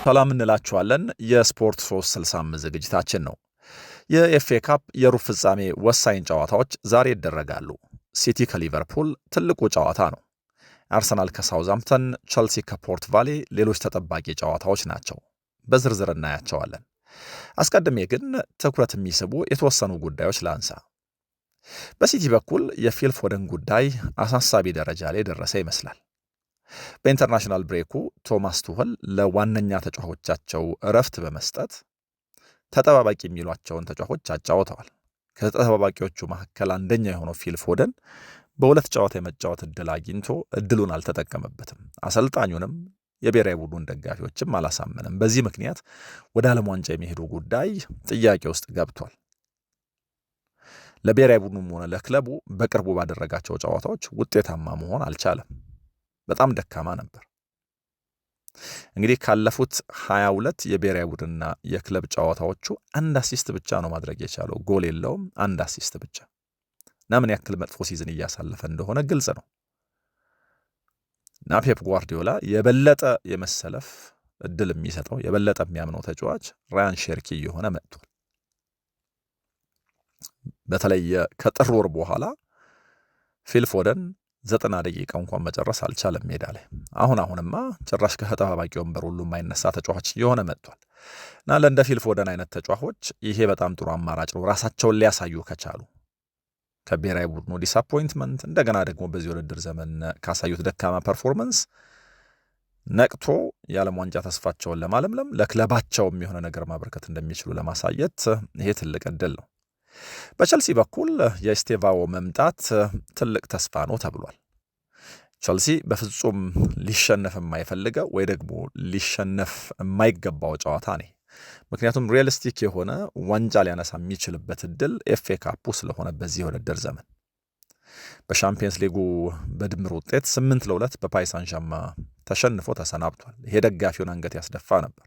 ሰላም እንላችኋለን። የስፖርት 365 ዝግጅታችን ነው። የኤፍኤ ካፕ የሩብ ፍጻሜ ወሳኝ ጨዋታዎች ዛሬ ይደረጋሉ። ሲቲ ከሊቨርፑል ትልቁ ጨዋታ ነው። አርሰናል ከሳውዝሃምፕተን፣ ቸልሲ ከፖርት ቫሌ ሌሎች ተጠባቂ ጨዋታዎች ናቸው። በዝርዝር እናያቸዋለን። አስቀድሜ ግን ትኩረት የሚስቡ የተወሰኑ ጉዳዮች ላንሳ። በሲቲ በኩል የፊል ፎደን ጉዳይ አሳሳቢ ደረጃ ላይ ደረሰ ይመስላል። በኢንተርናሽናል ብሬኩ ቶማስ ቱኸል ለዋነኛ ተጫዋቾቻቸው እረፍት በመስጠት ተጠባባቂ የሚሏቸውን ተጫዋቾች አጫውተዋል። ከተጠባባቂዎቹ መካከል አንደኛ የሆነው ፊል ፎደን በሁለት ጨዋታ የመጫወት እድል አግኝቶ እድሉን አልተጠቀመበትም። አሰልጣኙንም የብሔራዊ ቡድኑን ደጋፊዎችም አላሳመንም። በዚህ ምክንያት ወደ ዓለም ዋንጫ የሚሄዱ ጉዳይ ጥያቄ ውስጥ ገብቷል። ለብሔራዊ ቡድኑም ሆነ ለክለቡ በቅርቡ ባደረጋቸው ጨዋታዎች ውጤታማ መሆን አልቻለም። በጣም ደካማ ነበር። እንግዲህ ካለፉት 22 የብሔራዊ ቡድንና የክለብ ጨዋታዎቹ አንድ አሲስት ብቻ ነው ማድረግ የቻለው። ጎል የለውም፣ አንድ አሲስት ብቻ እና ምን ያክል መጥፎ ሲዝን እያሳለፈ እንደሆነ ግልጽ ነው። እና ፔፕ ጓርዲዮላ የበለጠ የመሰለፍ እድል የሚሰጠው የበለጠ የሚያምነው ተጫዋች ራያን ሼርኪ እየሆነ መጥቷል። በተለይ ከጥር ወር በኋላ ፊል ፎደን 90 ደቂቃ እንኳን መጨረስ አልቻለም ሜዳ ላይ። አሁንማ ጭራሽ ከተጠባባቂ ወንበር ሁሉ የማይነሳ ተጫዋች የሆነ መጥቷል። እና ለእንደ ፊል ፎደን አይነት ተጫዋቾች ይሄ በጣም ጥሩ አማራጭ ነው፣ ራሳቸውን ሊያሳዩ ከቻሉ። ከብሔራዊ ቡድኑ ዲስአፖይንትመንት እንደገና ደግሞ በዚህ ውድድር ዘመን ካሳዩት ደካማ ፐርፎርመንስ ነቅቶ የዓለም ዋንጫ ተስፋቸውን ለማለምለም ለክለባቸውም የሆነ ነገር ማበርከት እንደሚችሉ ለማሳየት ይሄ ትልቅ እድል ነው። በቸልሲ በኩል የኤስቴቫኦ መምጣት ትልቅ ተስፋ ነው ተብሏል። ቸልሲ በፍጹም ሊሸነፍ የማይፈልገው ወይ ደግሞ ሊሸነፍ የማይገባው ጨዋታ ነው። ምክንያቱም ሪያሊስቲክ የሆነ ዋንጫ ሊያነሳ የሚችልበት እድል ኤፍኤ ካፑ ስለሆነ በዚህ የውድድር ዘመን በሻምፒየንስ ሊጉ በድምር ውጤት 8-2 በፓሪስ ሳን ዠርማ ተሸንፎ ተሰናብቷል። ይሄ ደጋፊውን አንገት ያስደፋ ነበር።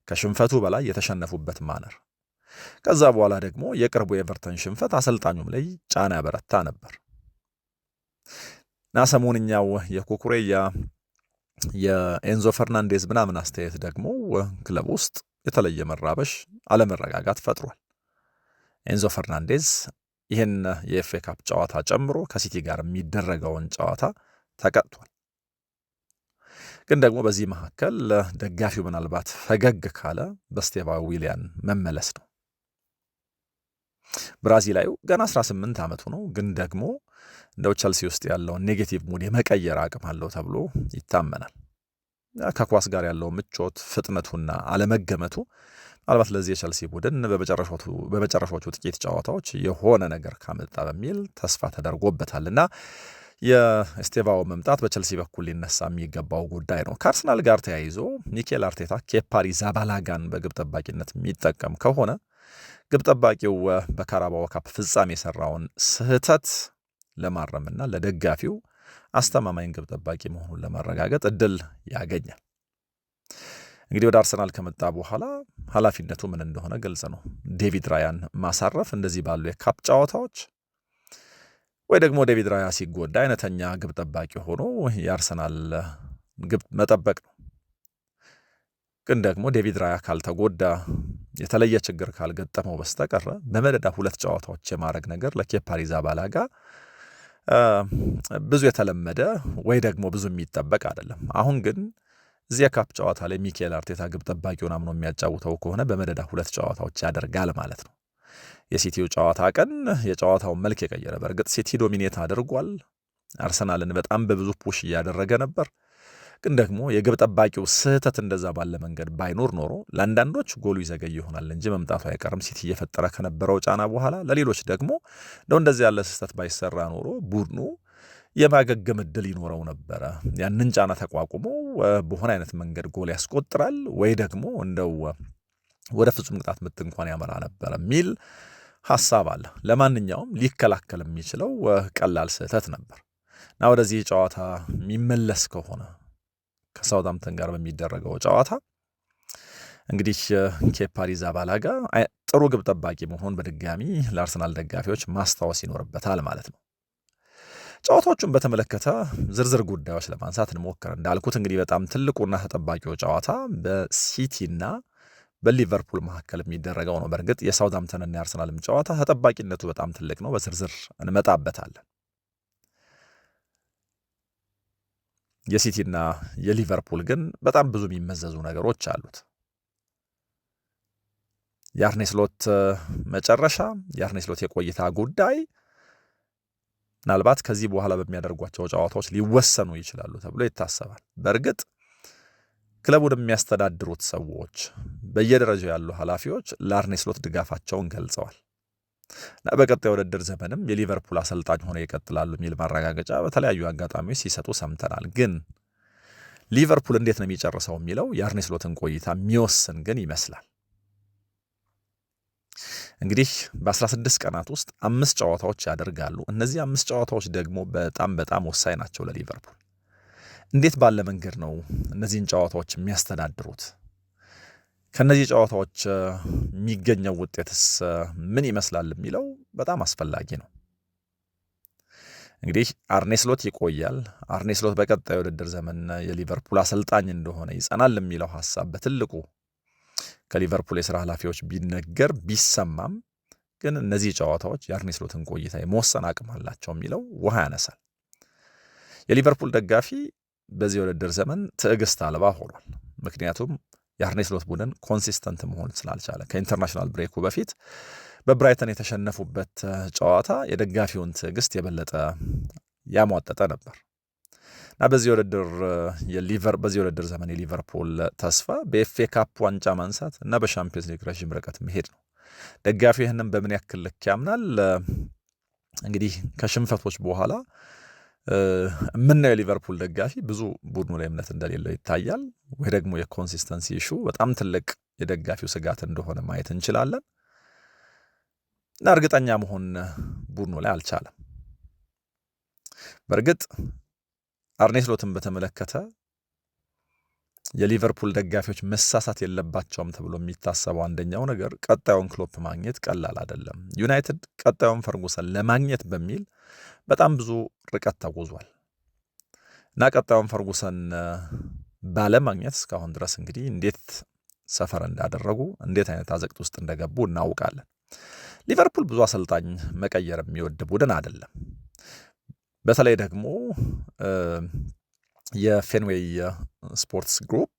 ከሽንፈቱ በላይ የተሸነፉበት ማነር፣ ከዛ በኋላ ደግሞ የቅርቡ የኤቨርተን ሽንፈት አሰልጣኙም ላይ ጫና ያበረታ ነበር እና ሰሞንኛው የኩኩሬያ የኤንዞ ፈርናንዴዝ ምናምን አስተያየት ደግሞ ክለብ ውስጥ የተለየ መራበሽ፣ አለመረጋጋት ፈጥሯል። ኤንዞ ፈርናንዴዝ ይህን የኤፍኤ ካፕ ጨዋታ ጨምሮ ከሲቲ ጋር የሚደረገውን ጨዋታ ተቀጥቷል። ግን ደግሞ በዚህ መካከል ደጋፊው ምናልባት ፈገግ ካለ በስቴቫ ዊሊያን መመለስ ነው። ብራዚላዊው ገና 18 ዓመቱ ነው። ግን ደግሞ እንደው ቸልሲ ውስጥ ያለውን ኔጌቲቭ ሙድ የመቀየር አቅም አለው ተብሎ ይታመናል። ከኳስ ጋር ያለው ምቾት፣ ፍጥነቱና አለመገመቱ ምናልባት ለዚህ የቸልሲ ቡድን በመጨረሻዎቹ ጥቂት ጨዋታዎች የሆነ ነገር ካመጣ በሚል ተስፋ ተደርጎበታልና የኤስቴቫኦ መምጣት በቸልሲ በኩል ሊነሳ የሚገባው ጉዳይ ነው። ከአርሰናል ጋር ተያይዞ ሚኬል አርቴታ ኬፓ አሪዛባላጋን በግብ ጠባቂነት የሚጠቀም ከሆነ ግብ ጠባቂው በካራባኦ ካፕ ፍጻሜ የሰራውን ስህተት ለማረምና ለደጋፊው አስተማማኝ ግብ ጠባቂ መሆኑን ለማረጋገጥ እድል ያገኛል። እንግዲህ ወደ አርሰናል ከመጣ በኋላ ኃላፊነቱ ምን እንደሆነ ግልጽ ነው። ዴቪድ ራያን ማሳረፍ እንደዚህ ባሉ የካፕ ጨዋታዎች ወይ ደግሞ ዴቪድ ራያ ሲጎዳ አይነተኛ ግብ ጠባቂ ሆኖ የአርሰናል ግብ መጠበቅ ነው። ግን ደግሞ ዴቪድ ራያ ካልተጎዳ የተለየ ችግር ካልገጠመው በስተቀር በመደዳ ሁለት ጨዋታዎች የማድረግ ነገር ለኬፓ አሪዛባላጋ ብዙ የተለመደ ወይ ደግሞ ብዙ የሚጠበቅ አይደለም። አሁን ግን እዚህ የካፕ ጨዋታ ላይ ሚኬል አርቴታ ግብ ጠባቂውን አምኖ የሚያጫውተው ከሆነ በመደዳ ሁለት ጨዋታዎች ያደርጋል ማለት ነው። የሲቲው ጨዋታ ቀን የጨዋታውን መልክ የቀየረ፣ በእርግጥ ሲቲ ዶሚኔት አድርጓል። አርሰናልን በጣም በብዙ ፑሽ እያደረገ ነበር። ግን ደግሞ የግብ ጠባቂው ስህተት እንደዛ ባለ መንገድ ባይኖር ኖሮ ለአንዳንዶች ጎሉ ይዘገይ ይሆናል እንጂ መምጣቱ አይቀርም ሲቲ እየፈጠረ ከነበረው ጫና በኋላ። ለሌሎች ደግሞ እንደዚህ ያለ ስህተት ባይሰራ ኖሮ ቡድኑ የማገገም እድል ይኖረው ነበረ። ያንን ጫና ተቋቁሞ በሆነ አይነት መንገድ ጎል ያስቆጥራል ወይ ደግሞ እንደው ወደ ፍጹም ቅጣት ምት እንኳን ያመራ ነበር የሚል ሐሳብ አለ። ለማንኛውም ሊከላከል የሚችለው ቀላል ስህተት ነበር እና ወደዚህ ጨዋታ የሚመለስ ከሆነ ከሳውዝሃምፕተን ጋር በሚደረገው ጨዋታ እንግዲህ ኬፓ አሪዛባላጋ ጥሩ ግብ ጠባቂ መሆን በድጋሚ ለአርሰናል ደጋፊዎች ማስታወስ ይኖርበታል ማለት ነው። ጨዋታዎቹን በተመለከተ ዝርዝር ጉዳዮች ለማንሳት እንሞክር። እንዳልኩት እንግዲህ በጣም ትልቁና ተጠባቂው ጨዋታ በሲቲና በሊቨርፑል መካከል የሚደረገው ነው። በእርግጥ የሳውዝሃምፕተንና የአርሰናልም ጨዋታ ተጠባቂነቱ በጣም ትልቅ ነው። በዝርዝር እንመጣበታለን። የሲቲና የሊቨርፑል ግን በጣም ብዙ የሚመዘዙ ነገሮች አሉት። የአርኔ ስሎት መጨረሻ፣ የአርኔ ስሎት የቆይታ ጉዳይ ምናልባት ከዚህ በኋላ በሚያደርጓቸው ጨዋታዎች ሊወሰኑ ይችላሉ ተብሎ ይታሰባል። በእርግጥ ክለቡን የሚያስተዳድሩት ሰዎች፣ በየደረጃው ያሉ ኃላፊዎች ለአርኔ ስሎት ድጋፋቸውን ገልጸዋል እና በቀጣይ ውድድር ዘመንም የሊቨርፑል አሰልጣኝ ሆነው ይቀጥላሉ የሚል ማረጋገጫ በተለያዩ አጋጣሚዎች ሲሰጡ ሰምተናል። ግን ሊቨርፑል እንዴት ነው የሚጨርሰው የሚለው የአርኔ ስሎትን ቆይታ የሚወስን ግን ይመስላል። እንግዲህ በ16 ቀናት ውስጥ 5 ጨዋታዎች ያደርጋሉ። እነዚህ 5 ጨዋታዎች ደግሞ በጣም በጣም ወሳኝ ናቸው ለሊቨርፑል። እንዴት ባለ መንገድ ነው እነዚህን ጨዋታዎች የሚያስተዳድሩት? ከነዚህ ጨዋታዎች የሚገኘው ውጤትስ ምን ይመስላል የሚለው በጣም አስፈላጊ ነው። እንግዲህ አርኔ ስሎት ይቆያል። አርኔ ስሎት በቀጣይ ውድድር ዘመን የሊቨርፑል አሰልጣኝ እንደሆነ ይጸናል የሚለው ሐሳብ በትልቁ ከሊቨርፑል የሥራ ኃላፊዎች ቢነገር ቢሰማም፣ ግን እነዚህ ጨዋታዎች የአርኔ ስሎትን ቆይታ የመወሰን አቅም አላቸው የሚለው ውሃ ያነሳል። የሊቨርፑል ደጋፊ በዚህ ውድድር ዘመን ትዕግስት አልባ ሆኗል። ምክንያቱም የአርኔ ስሎት ቡድን ኮንሲስተንት መሆን ስላልቻለ ከኢንተርናሽናል ብሬኩ በፊት በብራይተን የተሸነፉበት ጨዋታ የደጋፊውን ትዕግስት የበለጠ ያሟጠጠ ነበር እና በዚህ ውድድር ዘመን የሊቨርፑል ተስፋ በኤፍኤ ካፕ ዋንጫ ማንሳት እና በሻምፒዮንስ ሊግ ረዥም ርቀት መሄድ ነው። ደጋፊው ይህንን በምን ያክል ልክ ያምናል? እንግዲህ ከሽንፈቶች በኋላ የምናየው የሊቨርፑል ደጋፊ ብዙ ቡድኑ ላይ እምነት እንደሌለው ይታያል። ወይ ደግሞ የኮንሲስተንሲ ኢሹ በጣም ትልቅ የደጋፊው ስጋት እንደሆነ ማየት እንችላለን እና እርግጠኛ መሆን ቡድኑ ላይ አልቻለም። በእርግጥ አርኔ ስሎትን በተመለከተ የሊቨርፑል ደጋፊዎች መሳሳት የለባቸውም ተብሎ የሚታሰበው አንደኛው ነገር ቀጣዩን ክሎፕ ማግኘት ቀላል አይደለም። ዩናይትድ ቀጣዩን ፈርጉሰን ለማግኘት በሚል በጣም ብዙ ርቀት ተጉዟል እና ቀጣዩን ፈርጉሰን ባለማግኘት እስካሁን ድረስ እንግዲህ እንዴት ሰፈር እንዳደረጉ፣ እንዴት አይነት አዘቅት ውስጥ እንደገቡ እናውቃለን። ሊቨርፑል ብዙ አሰልጣኝ መቀየር የሚወድ ቡድን አይደለም። በተለይ ደግሞ የፌንዌይ ስፖርትስ ግሩፕ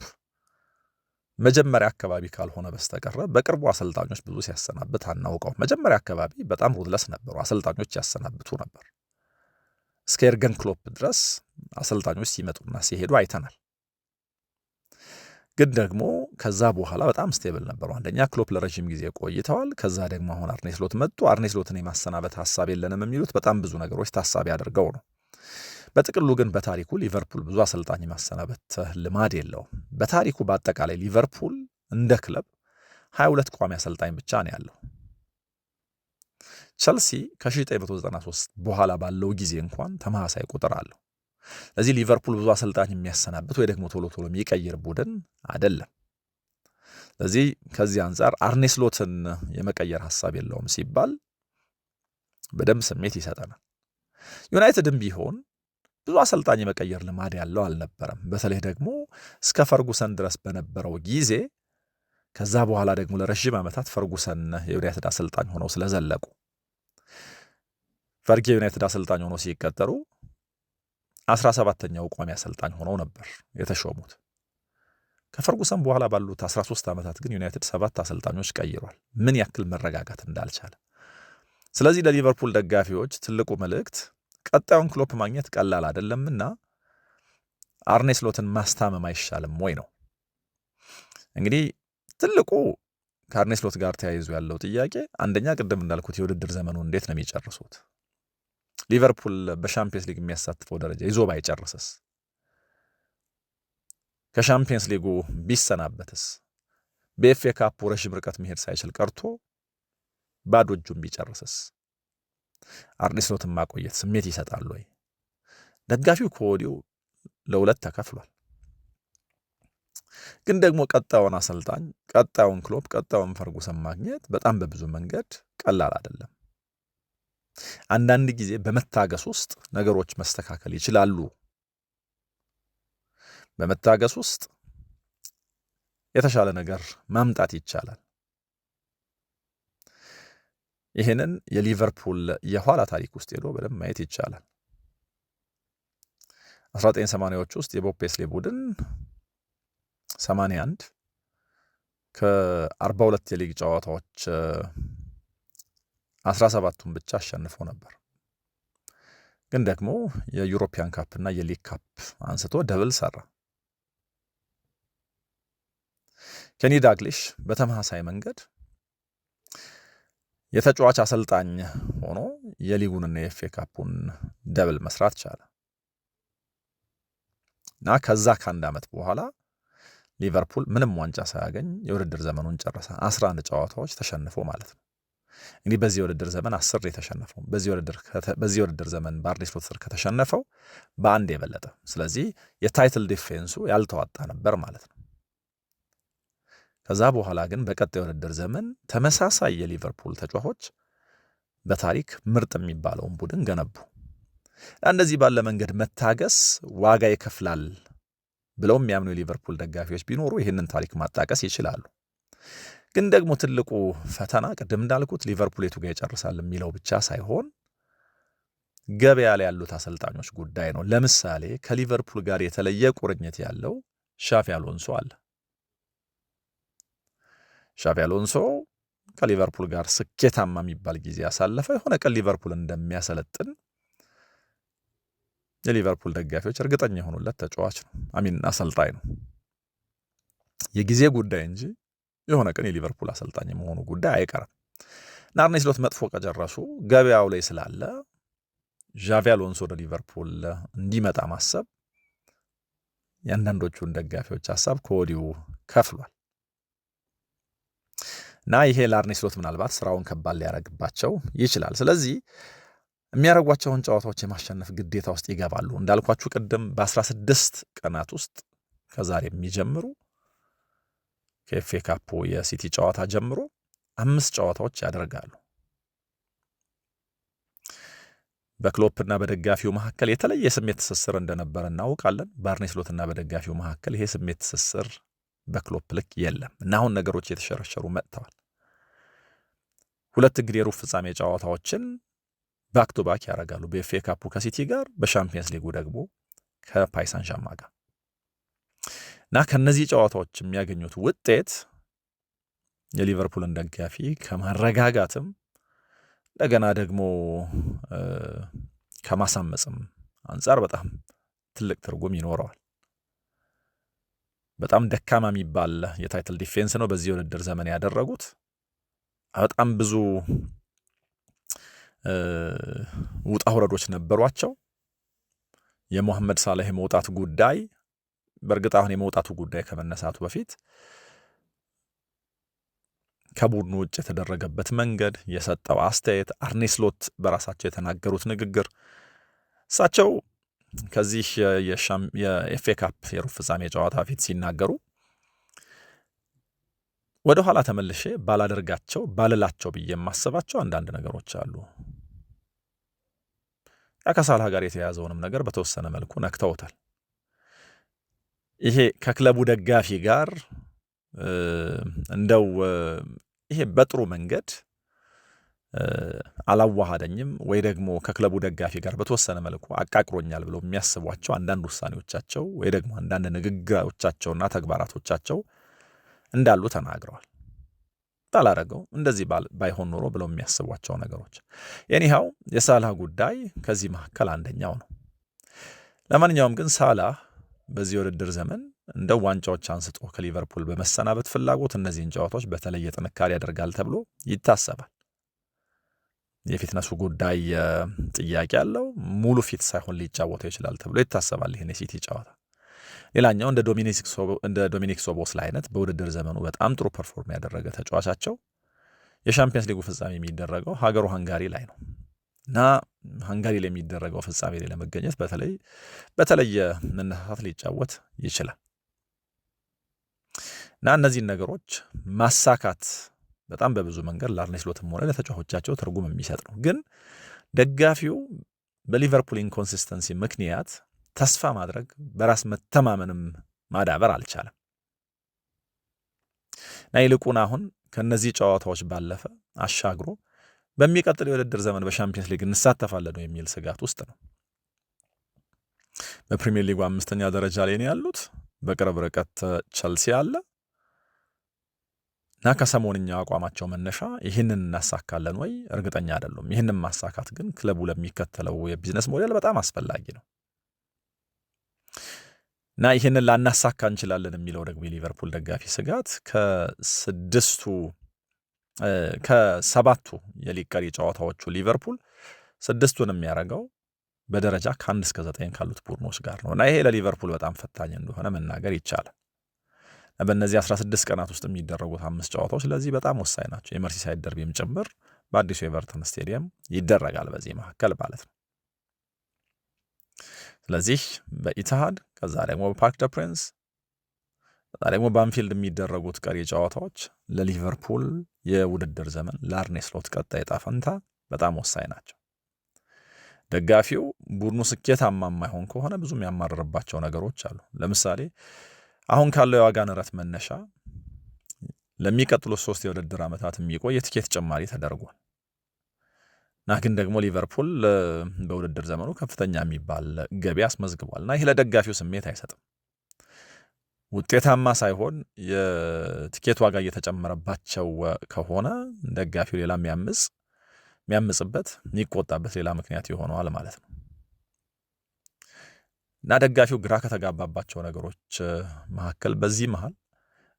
መጀመሪያ አካባቢ ካልሆነ በስተቀረ በቅርቡ አሰልጣኞች ብዙ ሲያሰናብት አናውቀው። መጀመሪያ አካባቢ በጣም ሩድለስ ነበሩ፣ አሰልጣኞች ያሰናብቱ ነበር። እስከ ኤርገን ክሎፕ ድረስ አሰልጣኞች ሲመጡና ሲሄዱ አይተናል። ግን ደግሞ ከዛ በኋላ በጣም ስቴብል ነበሩ። አንደኛ ክሎፕ ለረዥም ጊዜ ቆይተዋል። ከዛ ደግሞ አሁን አርኔ ስሎት መጡ። አርኔ ስሎትን የማሰናበት ሀሳብ የለንም የሚሉት በጣም ብዙ ነገሮች ታሳቢ አድርገው ነው። በጥቅሉ ግን በታሪኩ ሊቨርፑል ብዙ አሰልጣኝ የማሰናበት ልማድ የለውም። በታሪኩ በአጠቃላይ ሊቨርፑል እንደ ክለብ 22 ቋሚ አሰልጣኝ ብቻ ነው ያለው። ቸልሲ ከ1993 በኋላ ባለው ጊዜ እንኳን ተመሳሳይ ቁጥር አለው። ስለዚህ ሊቨርፑል ብዙ አሰልጣኝ የሚያሰናብት ወይ ደግሞ ቶሎ ቶሎ የሚቀይር ቡድን አይደለም። ስለዚህ ከዚህ አንጻር አርኔ ስሎትን የመቀየር ሀሳብ የለውም ሲባል በደንብ ስሜት ይሰጠናል። ዩናይትድም ቢሆን ብዙ አሰልጣኝ የመቀየር ልማድ ያለው አልነበረም። በተለይ ደግሞ እስከ ፈርጉሰን ድረስ በነበረው ጊዜ፣ ከዛ በኋላ ደግሞ ለረዥም ዓመታት ፈርጉሰን የዩናይትድ አሰልጣኝ ሆነው ስለዘለቁ ፈርጌ የዩናይትድ አሰልጣኝ ሆነው ሲቀጠሩ 17ኛው ቋሚ አሰልጣኝ ሆነው ነበር የተሾሙት። ከፈርጉሰን በኋላ ባሉት 13 ዓመታት ግን ዩናይትድ 7 አሰልጣኞች ቀይሯል። ምን ያክል መረጋጋት እንዳልቻለ። ስለዚህ ለሊቨርፑል ደጋፊዎች ትልቁ መልእክት ቀጣዩን ክሎፕ ማግኘት ቀላል አይደለምና አርኔ ስሎትን ማስታመም አይሻልም ወይ ነው። እንግዲህ ትልቁ ከአርኔ ስሎት ጋር ተያይዞ ያለው ጥያቄ አንደኛ ቅድም እንዳልኩት የውድድር ዘመኑ እንዴት ነው የሚጨርሱት? ሊቨርፑል በሻምፒየንስ ሊግ የሚያሳትፈው ደረጃ ይዞ ባይጨርስስ? ከሻምፒየንስ ሊጉ ቢሰናበትስ? በኤፍኤ ካፕ ረዥም ርቀት መሄድ ሳይችል ቀርቶ ባዶ እጁን ቢጨርስስ? አርኔ ስሎትን ማቆየት ስሜት ይሰጣል ወይ? ደጋፊው ከወዲሁ ለሁለት ተከፍሏል። ግን ደግሞ ቀጣዩን አሰልጣኝ፣ ቀጣዩን ክሎፕ፣ ቀጣዩን ፈርጉሰን ማግኘት በጣም በብዙ መንገድ ቀላል አይደለም። አንዳንድ ጊዜ በመታገስ ውስጥ ነገሮች መስተካከል ይችላሉ። በመታገስ ውስጥ የተሻለ ነገር ማምጣት ይቻላል። ይህንን የሊቨርፑል የኋላ ታሪክ ውስጥ ሄዶ በደንብ ማየት ይቻላል። 1980ዎች ውስጥ የቦብ ፔስሌ ቡድን 81 ከ42 የሊግ ጨዋታዎች 17ቱን ብቻ አሸንፎ ነበር። ግን ደግሞ የዩሮፒያን ካፕ እና የሊግ ካፕ አንስቶ ደብል ሰራ። ኬኒ ዳግሊሽ በተመሳሳይ መንገድ የተጫዋች አሰልጣኝ ሆኖ የሊጉንና የኤፍኤ ካፑን ደብል መስራት ቻለ እና ከዛ ከአንድ ዓመት በኋላ ሊቨርፑል ምንም ዋንጫ ሳያገኝ የውድድር ዘመኑን ጨረሰ። 11 ጨዋታዎች ተሸንፎ ማለት ነው። እንግዲህ በዚህ የውድድር ዘመን 10 የተሸነፈው በዚህ የውድድር ዘመን በአርኔ ስሎት ስር ከተሸነፈው በአንድ የበለጠ። ስለዚህ የታይትል ዲፌንሱ ያልተዋጣ ነበር ማለት ነው። ከዛ በኋላ ግን በቀጣይ የውድድር ዘመን ተመሳሳይ የሊቨርፑል ተጫዋቾች በታሪክ ምርጥ የሚባለውን ቡድን ገነቡ። እንደዚህ ባለ መንገድ መታገስ ዋጋ ይከፍላል ብለው የሚያምኑ የሊቨርፑል ደጋፊዎች ቢኖሩ ይህንን ታሪክ ማጣቀስ ይችላሉ። ግን ደግሞ ትልቁ ፈተና ቅድም እንዳልኩት ሊቨርፑል የቱ ጋር ይጨርሳል የሚለው ብቻ ሳይሆን ገበያ ላይ ያሉት አሰልጣኞች ጉዳይ ነው። ለምሳሌ ከሊቨርፑል ጋር የተለየ ቁርኝት ያለው ሻፊ አሎንሶ አለ። ሻፊ አሎንሶ ከሊቨርፑል ጋር ስኬታማ የሚባል ጊዜ ያሳለፈ፣ የሆነ ቀን ሊቨርፑል እንደሚያሰለጥን የሊቨርፑል ደጋፊዎች እርግጠኛ የሆኑለት ተጫዋች ነው። አሰልጣኝ ነው። የጊዜ ጉዳይ እንጂ የሆነ ቀን የሊቨርፑል አሰልጣኝ የመሆኑ ጉዳይ አይቀርም። እና አርኔ ስሎት መጥፎ ከጨረሱ ገበያው ላይ ስላለ ዣቪ አሎንሶ ወደ ሊቨርፑል እንዲመጣ ማሰብ የአንዳንዶቹን ደጋፊዎች ሀሳብ ከወዲሁ ከፍሏል። እና ይሄ ለአርኔ ስሎት ምናልባት ስራውን ከባድ ሊያደርግባቸው ይችላል። ስለዚህ የሚያደርጓቸውን ጨዋታዎች የማሸነፍ ግዴታ ውስጥ ይገባሉ። እንዳልኳችሁ ቅድም በ16 ቀናት ውስጥ ከዛሬ የሚጀምሩ ከኤፍኤ ካፑ የሲቲ ጨዋታ ጀምሮ 5 ጨዋታዎች ያደርጋሉ። በክሎፕና በደጋፊው መካከል የተለየ ስሜት ትስስር እንደነበረ እናውቃለን። በአርኔ ስሎትና በደጋፊው መካከል ይሄ ስሜት ትስስር በክሎፕ ልክ የለም እና አሁን ነገሮች የተሸረሸሩ መጥተዋል። 2 እንግዲህ የሩብ ፍጻሜ ጨዋታዎችን ባክ ቱ ባክ ያደርጋሉ። በኤፍኤ ካፑ ከሲቲ ጋር፣ በሻምፒየንስ ሊጉ ደግሞ ከፓሪስ ሳን ዠርማን ጋር እና ከነዚህ ጨዋታዎች የሚያገኙት ውጤት የሊቨርፑልን ደጋፊ ከማረጋጋትም እንደገና ደግሞ ከማሳመጽም አንጻር በጣም ትልቅ ትርጉም ይኖረዋል። በጣም ደካማ የሚባል የታይትል ዲፌንስ ነው በዚህ የውድድር ዘመን ያደረጉት። በጣም ብዙ ውጣ ውረዶች ነበሯቸው። የሞሐመድ ሳላህ የመውጣት ጉዳይ በእርግጥ አሁን የመውጣቱ ጉዳይ ከመነሳቱ በፊት ከቡድኑ ውጭ የተደረገበት መንገድ፣ የሰጠው አስተያየት፣ አርኔ ስሎት በራሳቸው የተናገሩት ንግግር እሳቸው ከዚህ የኤፍኤ ካፕ የሩብ ፍጻሜ ጨዋታ ፊት ሲናገሩ ወደ ኋላ ተመልሼ ባልላቸው ብዬ የማስባቸው አንዳንድ ነገሮች አሉ። ከሳላህ ጋር የተያዘውንም ነገር በተወሰነ መልኩ ነክተውታል። ይሄ ከክለቡ ደጋፊ ጋር እንደው ይሄ በጥሩ መንገድ አላዋሃደኝም ወይ ደግሞ ከክለቡ ደጋፊ ጋር በተወሰነ መልኩ አቃቅሮኛል ብለው የሚያስቧቸው አንዳንድ ውሳኔዎቻቸው ወይ ደግሞ አንዳንድ ንግግሮቻቸውና ተግባራቶቻቸው እንዳሉ ተናግረዋል። ባላረገው እንደዚህ ባይሆን ኖሮ ብለው የሚያስቧቸው ነገሮች የኒሃው የሳላህ ጉዳይ ከዚህ መካከል አንደኛው ነው። ለማንኛውም ግን ሳላህ በዚህ የውድድር ዘመን እንደ ዋንጫዎች አንስቶ ከሊቨርፑል በመሰናበት ፍላጎት እነዚህን ጨዋታዎች በተለየ ጥንካሬ ያደርጋል ተብሎ ይታሰባል። የፊትነሱ ጉዳይ ጥያቄ ያለው ሙሉ ፊት ሳይሆን ሊጫወተው ይችላል ተብሎ ይታሰባል ይህን የሲቲ ጨዋታ። ሌላኛው እንደ ዶሚኒክ ሶቦስላይ አይነት በውድድር ዘመኑ በጣም ጥሩ ፐርፎርም ያደረገ ተጫዋቻቸው የሻምፒየንስ ሊጉ ፍጻሜ የሚደረገው ሀገሩ ሃንጋሪ ላይ ነው እና ሃንጋሪ ላይ የሚደረገው ፍጻሜ ላይ ለመገኘት በተለየ መነሳሳት ሊጫወት ይችላል እና እነዚህን ነገሮች ማሳካት በጣም በብዙ መንገድ ለአርኔ ስሎትም ሆነ ለተጫዋቾቻቸው ትርጉም የሚሰጥ ነው። ግን ደጋፊው በሊቨርፑል ኢንኮንሲስተንሲ ምክንያት ተስፋ ማድረግ በራስ መተማመንም ማዳበር አልቻለም እና ይልቁን አሁን ከነዚህ ጨዋታዎች ባለፈ አሻግሮ በሚቀጥለው የውድድር ዘመን በሻምፒየንስ ሊግ እንሳተፋለን ነው የሚል ስጋት ውስጥ ነው። በፕሪሚየር ሊጉ 5ኛ ደረጃ ላይ ነው ያሉት። በቅርብ ርቀት ቸልሲ አለ እና ከሰሞንኛው አቋማቸው መነሻ ይህንን እናሳካለን ወይ እርግጠኛ አይደሉም። ይህንን ማሳካት ግን ክለቡ ለሚከተለው የቢዝነስ ሞዴል በጣም አስፈላጊ ነው እና ይህንን ላናሳካ እንችላለን የሚለው ደግሞ የሊቨርፑል ደጋፊ ስጋት ከሰባቱ የሊግ ቀሪ ጨዋታዎቹ ሊቨርፑል 6ቱን የሚያደርገው በደረጃ ከ1 እስከ 9 ካሉት ቡድኖች ጋር ነው እና ይሄ ለሊቨርፑል በጣም ፈታኝ እንደሆነ መናገር ይቻላል። በእነዚህ 16 ቀናት ውስጥ የሚደረጉት 5 ጨዋታዎች ለዚህ በጣም ወሳኝ ናቸው። የመርሲሳይድ ደርቢም ጭምር በአዲሱ ኤቨርተን ስቴዲየም ይደረጋል በዚህ መካከል ማለት ነው። ስለዚህ በኢትሃድ ከዛ ደግሞ በፓርክ ደ ፕሪንስ ከዛ ደግሞ በአንፊልድ የሚደረጉት ቀሪ ጨዋታዎች ለሊቨርፑል የውድድር ዘመን ለአርኔ ስሎት ቀጣይ ዕጣ ፈንታ በጣም ወሳኝ ናቸው። ደጋፊው ቡድኑ ስኬታማ የማይሆን ከሆነ ብዙ የሚያማርርባቸው ነገሮች አሉ። ለምሳሌ አሁን ካለው የዋጋ ንረት መነሻ ለሚቀጥሉት 3 የውድድር ዓመታት የሚቆይ የትኬት ጭማሪ ተደርጓል እና ግን ደግሞ ሊቨርፑል በውድድር ዘመኑ ከፍተኛ የሚባል ገቢ አስመዝግቧል እና ይህ ለደጋፊው ስሜት አይሰጥም። ውጤታማ ሳይሆን የትኬት ዋጋ እየተጨመረባቸው ከሆነ ደጋፊው ሌላ የሚያምጽበት የሚቆጣበት ሌላ ምክንያት ይሆነዋል ማለት ነው እና ደጋፊው ግራ ከተጋባባቸው ነገሮች መካከል በዚህ መሃል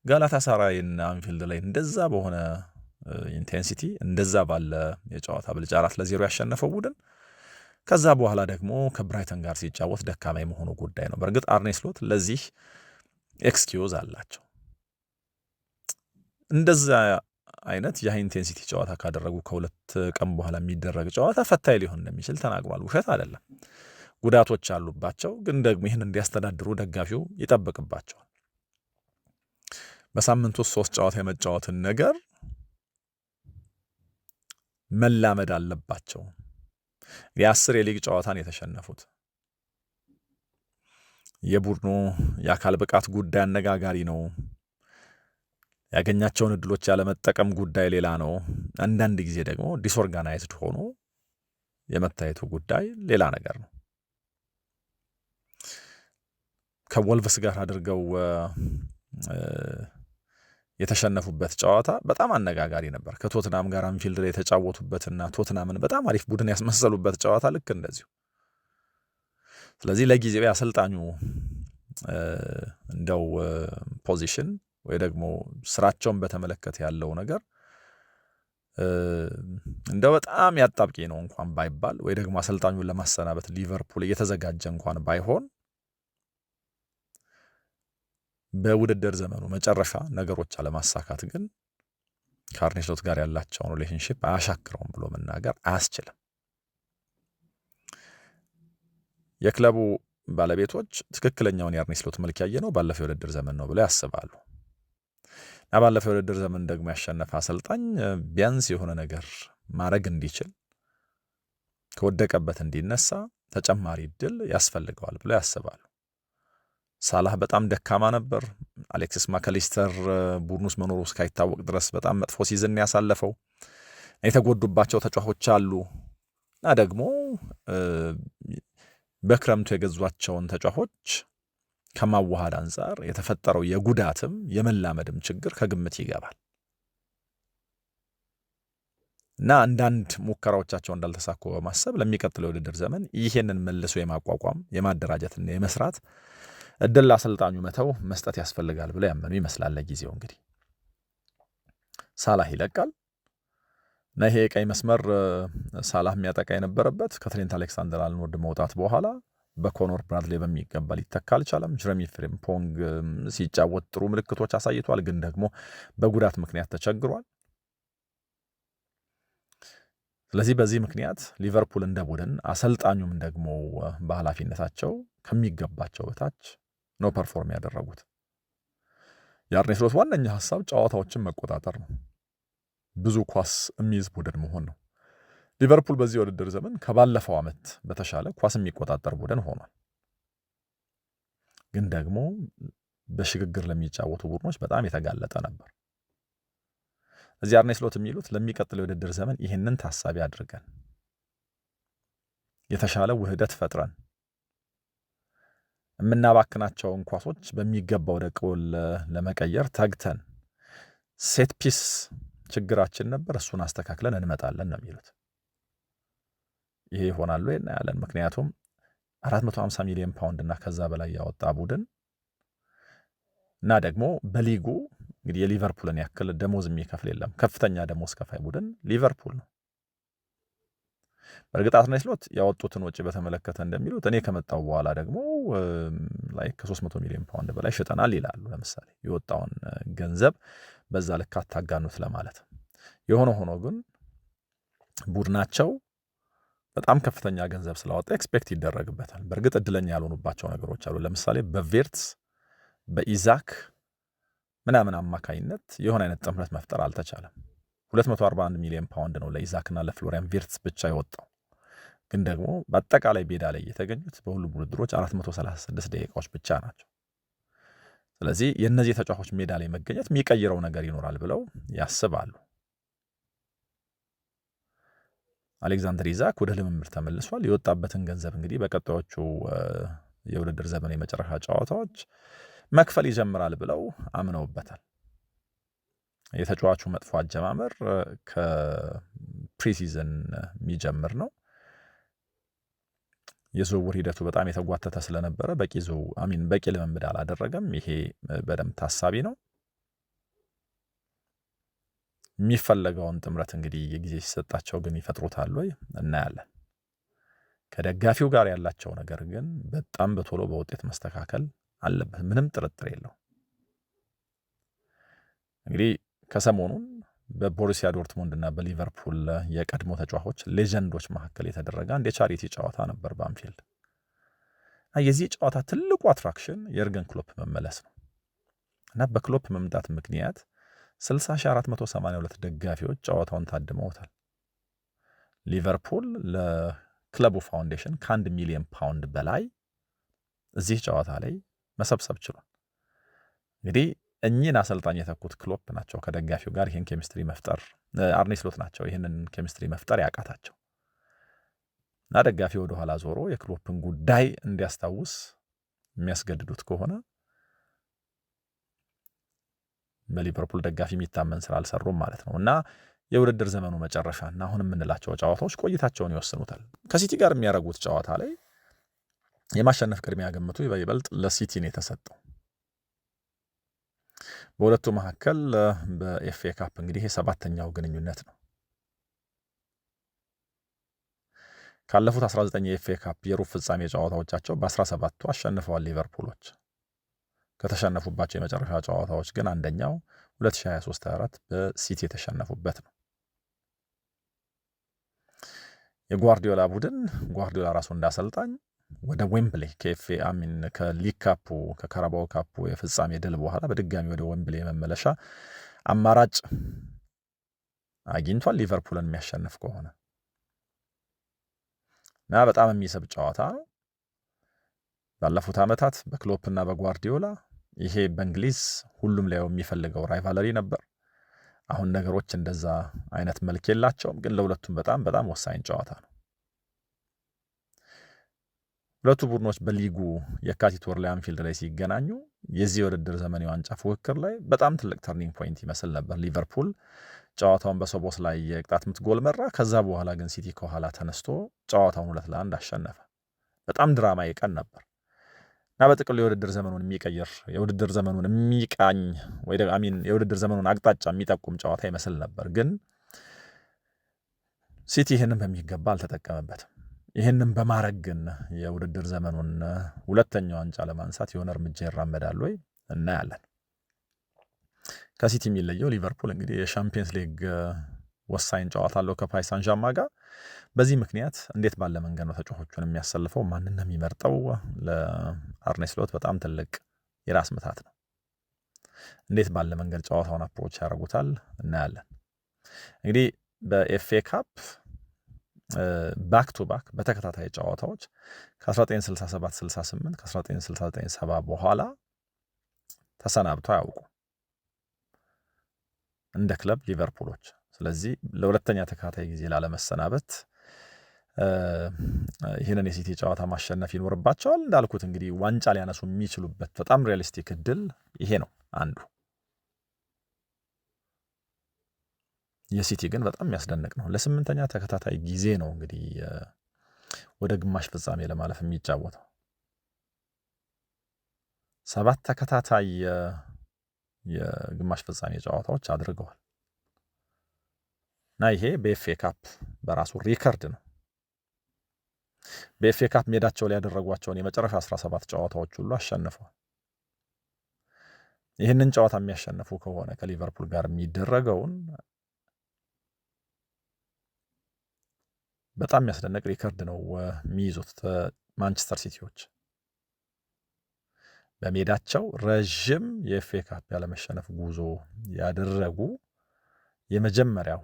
ጋላታሳራይና አንፊልድ ላይ እንደዛ በሆነ ኢንቴንሲቲ እንደዛ ባለ የጨዋታ ብልጫ 4-0 ያሸነፈው ቡድን ከዛ በኋላ ደግሞ ከብራይተን ጋር ሲጫወት ደካማ የመሆኑ ጉዳይ ነው። በእርግጥ አርኔ ስሎት ለዚህ ኤክስኪዩዝ አላቸው። እንደዛ አይነት የሃይ ኢንቴንሲቲ ጨዋታ ካደረጉ ከ2 ቀን በኋላ የሚደረግ ጨዋታ ፈታኝ ሊሆን እንደሚችል ተናግሯል። ውሸት አይደለም። ጉዳቶች አሉባቸው፣ ግን ደግሞ ይህን እንዲያስተዳድሩ ደጋፊው ይጠብቅባቸዋል። በሳምንቱ 3 ጨዋታ የመጫወትን ነገር መላመድ አለባቸው። የ10 የሊግ ጨዋታን የተሸነፉት የቡድኑ የአካል ብቃት ጉዳይ አነጋጋሪ ነው። ያገኛቸውን እድሎች ያለመጠቀም ጉዳይ ሌላ ነው። አንዳንድ ጊዜ ደግሞ ዲስኦርጋናይዝድ ሆኖ የመታየቱ ጉዳይ ሌላ ነገር ነው። ከወልቭስ ጋር አድርገው የተሸነፉበት ጨዋታ በጣም አነጋጋሪ ነበር። ከቶትናም ጋር አንፊልድ ላይ የተጫወቱበትና ቶትናምን በጣም አሪፍ ቡድን ያስመሰሉበት ጨዋታ ልክ እንደዚሁ። ስለዚህ ለጊዜው አሰልጣኙ እንደው ፖዚሽን ወይ ደግሞ ስራቸውን በተመለከተ ያለው ነገር እንደው በጣም ያጣብቂ ነው እንኳን ባይባል ወይ ደግሞ አሰልጣኙን ለማሰናበት ሊቨርፑል እየተዘጋጀ እንኳን ባይሆን በውድድር ዘመኑ መጨረሻ ነገሮች አለማሳካት ግን ከአርኔ ስሎት ጋር ያላቸውን ሪሌሽንሺፕ አያሻክረውም ብሎ መናገር አያስችልም። የክለቡ ባለቤቶች ትክክለኛውን የአርኔ ስሎት መልክ ያየ ነው ባለፈው የውድድር ዘመን ነው ብለው ያስባሉ። እና ባለፈው የውድድር ዘመን ደግሞ ያሸነፈ አሰልጣኝ ቢያንስ የሆነ ነገር ማድረግ እንዲችል ከወደቀበት እንዲነሳ ተጨማሪ እድል ያስፈልገዋል ብለው ያስባሉ። ሳላህ በጣም ደካማ ነበር። አሌክሲስ ማካሊስተር ቡድን ውስጥ መኖሩ እስካይታወቅ ድረስ በጣም መጥፎ ሲዝን ያሳለፈው። የተጎዱባቸው ተጫዋቾች አሉ እና ደግሞ በክረምቱ የገዟቸውን ተጫዋቾች ከማዋሃድ አንጻር የተፈጠረው የጉዳትም የመላመድም ችግር ከግምት ይገባል እና አንዳንድ ሙከራዎቻቸው እንዳልተሳኩ በማሰብ ለሚቀጥለው የውድድር ዘመን ይሄንን መልሶ የማቋቋም የማደራጀትና የመስራት እድል አሰልጣኙ መተው መስጠት ያስፈልጋል ብለው ያመኑ ይመስላል። ለጊዜው እንግዲህ ሳላህ ይለቃል እና ይሄ ቀይ መስመር ሳላህ የሚያጠቃ የነበረበት ከትሬንት አሌክሳንደር አርኖልድ መውጣት በኋላ በኮኖር ብራድሌ በሚገባ ሊተካ አልቻለም። ጀረሚ ፍሬምፖንግ ሲጫወት ጥሩ ምልክቶች አሳይቷል፣ ግን ደግሞ በጉዳት ምክንያት ተቸግሯል። ስለዚህ በዚህ ምክንያት ሊቨርፑል እንደ ቡድን አሰልጣኙም ደግሞ በኃላፊነታቸው ከሚገባቸው በታች ነው ፐርፎርም ያደረጉት። የአርኔ ስሎት ዋነኛ ሀሳብ ጨዋታዎችን መቆጣጠር ነው፣ ብዙ ኳስ የሚይዝ ቡድን መሆን ነው። ሊቨርፑል በዚህ የውድድር ዘመን ከባለፈው ዓመት በተሻለ ኳስ የሚቆጣጠር ቡድን ሆኗል። ግን ደግሞ በሽግግር ለሚጫወቱ ቡድኖች በጣም የተጋለጠ ነበር። እዚህ አርኔ ስሎት የሚሉት ለሚቀጥለው የውድድር ዘመን ይህንን ታሳቢ አድርገን የተሻለ ውህደት ፈጥረን የምናባክናቸውን ኳሶች በሚገባ ወደ ጎል ለመቀየር ተግተን ሴት ፒስ ችግራችን ነበር፣ እሱን አስተካክለን እንመጣለን ነው የሚሉት። ይሄ ይሆናሉ እናያለን። ምክንያቱም 450 ሚሊዮን ፓውንድ እና ከዛ በላይ ያወጣ ቡድን እና ደግሞ በሊጉ እንግዲህ የሊቨርፑልን ያክል ደሞዝ የሚከፍል የለም። ከፍተኛ ደሞዝ ከፋይ ቡድን ሊቨርፑል ነው። በእርግጥ አርኔ ስሎት ያወጡትን ወጪ በተመለከተ እንደሚሉት እኔ ከመጣው በኋላ ደግሞ ላይ ከ300 ሚሊዮን ፓውንድ በላይ ሽጠናል ይላሉ። ለምሳሌ የወጣውን ገንዘብ በዛ ልክ አታጋኑት ለማለት። የሆነ ሆኖ ግን ቡድናቸው በጣም ከፍተኛ ገንዘብ ስላወጣ ኤክስፔክት ይደረግበታል። በእርግጥ እድለኛ ያልሆኑባቸው ነገሮች አሉ። ለምሳሌ በቬርትስ በኢዛክ ምናምን አማካይነት የሆነ አይነት ጥምረት መፍጠር አልተቻለም። 241 ሚሊዮን ፓውንድ ነው ለኢዛክና ለፍሎሪያን ቬርትስ ብቻ የወጣው። ግን ደግሞ በአጠቃላይ ሜዳ ላይ የተገኙት በሁሉም ውድድሮች 436 ደቂቃዎች ብቻ ናቸው። ስለዚህ የእነዚህ ተጫዋቾች ሜዳ ላይ መገኘት የሚቀይረው ነገር ይኖራል ብለው ያስባሉ። አሌክዛንደር ኢዛክ ወደ ልምምድ ተመልሷል። የወጣበትን ገንዘብ እንግዲህ በቀጣዮቹ የውድድር ዘመን የመጨረሻ ጨዋታዎች መክፈል ይጀምራል ብለው አምነውበታል። የተጫዋቹ መጥፎ አጀማመር ከፕሪሲዝን የሚጀምር ነው። የዝውውር ሂደቱ በጣም የተጓተተ ስለነበረ በቂ ልምምድ አላደረገም። ይሄ በደንብ ታሳቢ ነው። የሚፈለገውን ጥምረት እንግዲህ የጊዜ ሲሰጣቸው ግን ይፈጥሩታል ወይ እናያለን። ከደጋፊው ጋር ያላቸው ነገር ግን በጣም በቶሎ በውጤት መስተካከል አለበት፣ ምንም ጥርጥር የለው። እንግዲህ ከሰሞኑን በቦሩሲያ ዶርትሙንድ እና በሊቨርፑል የቀድሞ ተጫዋቾች ሌጀንዶች መካከል የተደረገ አንድ የቻሪቲ ጨዋታ ነበር በአንፊልድ። የዚህ ጨዋታ ትልቁ አትራክሽን የእርገን ክሎፕ መመለስ ነው እና በክሎፕ መምጣት ምክንያት 60,482 ደጋፊዎች ጨዋታውን ታድመውታል። ሊቨርፑል ለክለቡ ፋውንዴሽን ከ1 ሚሊዮን ፓውንድ በላይ እዚህ ጨዋታ ላይ መሰብሰብ ችሏል። እንግዲህ እኚህን አሰልጣኝ የተኩት ክሎፕ ናቸው ከደጋፊው ጋር ይህን ኬሚስትሪ መፍጠር፣ አርኔ ስሎት ናቸው ይህንን ኬሚስትሪ መፍጠር ያቃታቸው እና ደጋፊ ወደኋላ ዞሮ የክሎፕን ጉዳይ እንዲያስታውስ የሚያስገድዱት ከሆነ በሊቨርፑል ደጋፊ የሚታመን ስራ አልሰሩም ማለት ነው እና የውድድር ዘመኑ መጨረሻ እና አሁን የምንላቸው ጨዋታዎች ቆይታቸውን ይወስኑታል። ከሲቲ ጋር የሚያደርጉት ጨዋታ ላይ የማሸነፍ ቅድሚያ ግምቱ ይበልጥ ለሲቲ ነው የተሰጠው። በሁለቱ መካከል በኤፍኤ ካፕ እንግዲህ የሰባተኛው ግንኙነት ነው። ካለፉት 19 የኤፍኤ ካፕ የሩብ ፍጻሜ ጨዋታዎቻቸው በ17ቱ አሸንፈዋል ሊቨርፑሎች። ከተሸነፉባቸው የመጨረሻ ጨዋታዎች ግን አንደኛው 2023-24 በሲቲ የተሸነፉበት ነው። የጓርዲዮላ ቡድን ጓርዲዮላ ራሱ እንዳሰልጣኝ ወደ ዌምብሌ ከሊግ ካፑ ከካራባኦ ካፑ የፍጻሜ ድል በኋላ በድጋሚ ወደ ዌምብሌ የመመለሻ አማራጭ አግኝቷል ሊቨርፑልን የሚያሸንፍ ከሆነ እና በጣም የሚስብ ጨዋታ ነው። ባለፉት ዓመታት በክሎፕና በጓርዲዮላ ይሄ በእንግሊዝ ሁሉም ላይ የሚፈልገው ራይቫለሪ ነበር። አሁን ነገሮች እንደዛ አይነት መልክ የላቸውም፣ ግን ለሁለቱም በጣም በጣም ወሳኝ ጨዋታ ነው። ሁለቱ ቡድኖች በሊጉ የካቲት ወር ላይ አንፊልድ ላይ ሲገናኙ የዚህ የውድድር ዘመን የዋንጫ ፉክክር ላይ በጣም ትልቅ ተርኒንግ ፖይንት ይመስል ነበር። ሊቨርፑል ጨዋታውን በሶቦስ ላይ የቅጣት ምት ጎል መራ። ከዛ በኋላ ግን ሲቲ ከኋላ ተነስቶ ጨዋታውን 2-1 አሸነፈ። በጣም ድራማ ቀን ነበር እና በጥቅሉ የውድድር ዘመኑን የሚቀይር የውድድር ዘመኑን የሚቃኝ ወይ የውድድር ዘመኑን አቅጣጫ የሚጠቁም ጨዋታ ይመስል ነበር። ግን ሲቲ ይህንን በሚገባ አልተጠቀመበትም። ይህንን በማድረግ ግን የውድድር ዘመኑን ሁለተኛው ዋንጫ ለማንሳት የሆነ እርምጃ ይራመዳል ወይ እናያለን። ከሲቲ የሚለየው ሊቨርፑል እንግዲህ የሻምፒየንስ ሊግ ወሳኝ ጨዋታ አለው ከፓሪስ ሳን ዠርማን ጋር። በዚህ ምክንያት እንዴት ባለ መንገድ ነው ተጫዋቾቹን የሚያሰልፈው፣ ማንን ነው የሚመርጠው፣ ለአርኔ ስሎት በጣም ትልቅ የራስ ምታት ነው። እንዴት ባለ መንገድ ጨዋታውን አፕሮች ያደርጉታል እናያለን። እንግዲህ በኤፍኤ ካፕ ባክ ቱ ባክ በተከታታይ ጨዋታዎች ከ1967-68 ከ1969-70 በኋላ ተሰናብቶ አያውቁ እንደ ክለብ ሊቨርፑሎች። ስለዚህ ለሁለተኛ ተከታታይ ጊዜ ላለመሰናበት ይህንን የሲቲ ጨዋታ ማሸነፍ ይኖርባቸዋል። እንዳልኩት እንግዲህ ዋንጫ ሊያነሱ የሚችሉበት በጣም ሪያሊስቲክ እድል ይሄ ነው አንዱ። የሲቲ ግን በጣም የሚያስደንቅ ነው። ለስምንተኛ ተከታታይ ጊዜ ነው እንግዲህ ወደ ግማሽ ፍጻሜ ለማለፍ የሚጫወተው። 7 ተከታታይ የግማሽ ፍጻሜ ጨዋታዎች አድርገዋል እና ይሄ በኤፍኤ ካፕ በራሱ ሪከርድ ነው። በኤፍኤ ካፕ ሜዳቸው ላይ ያደረጓቸውን የመጨረሻ 17 ጨዋታዎች ሁሉ አሸንፈዋል። ይህንን ጨዋታ የሚያሸንፉ ከሆነ ከሊቨርፑል ጋር የሚደረገውን በጣም የሚያስደንቅ ሪከርድ ነው የሚይዙት ማንቸስተር ሲቲዎች። በሜዳቸው ረዥም የኤፍኤ ካፕ ያለመሸነፍ ጉዞ የመጀመሪያው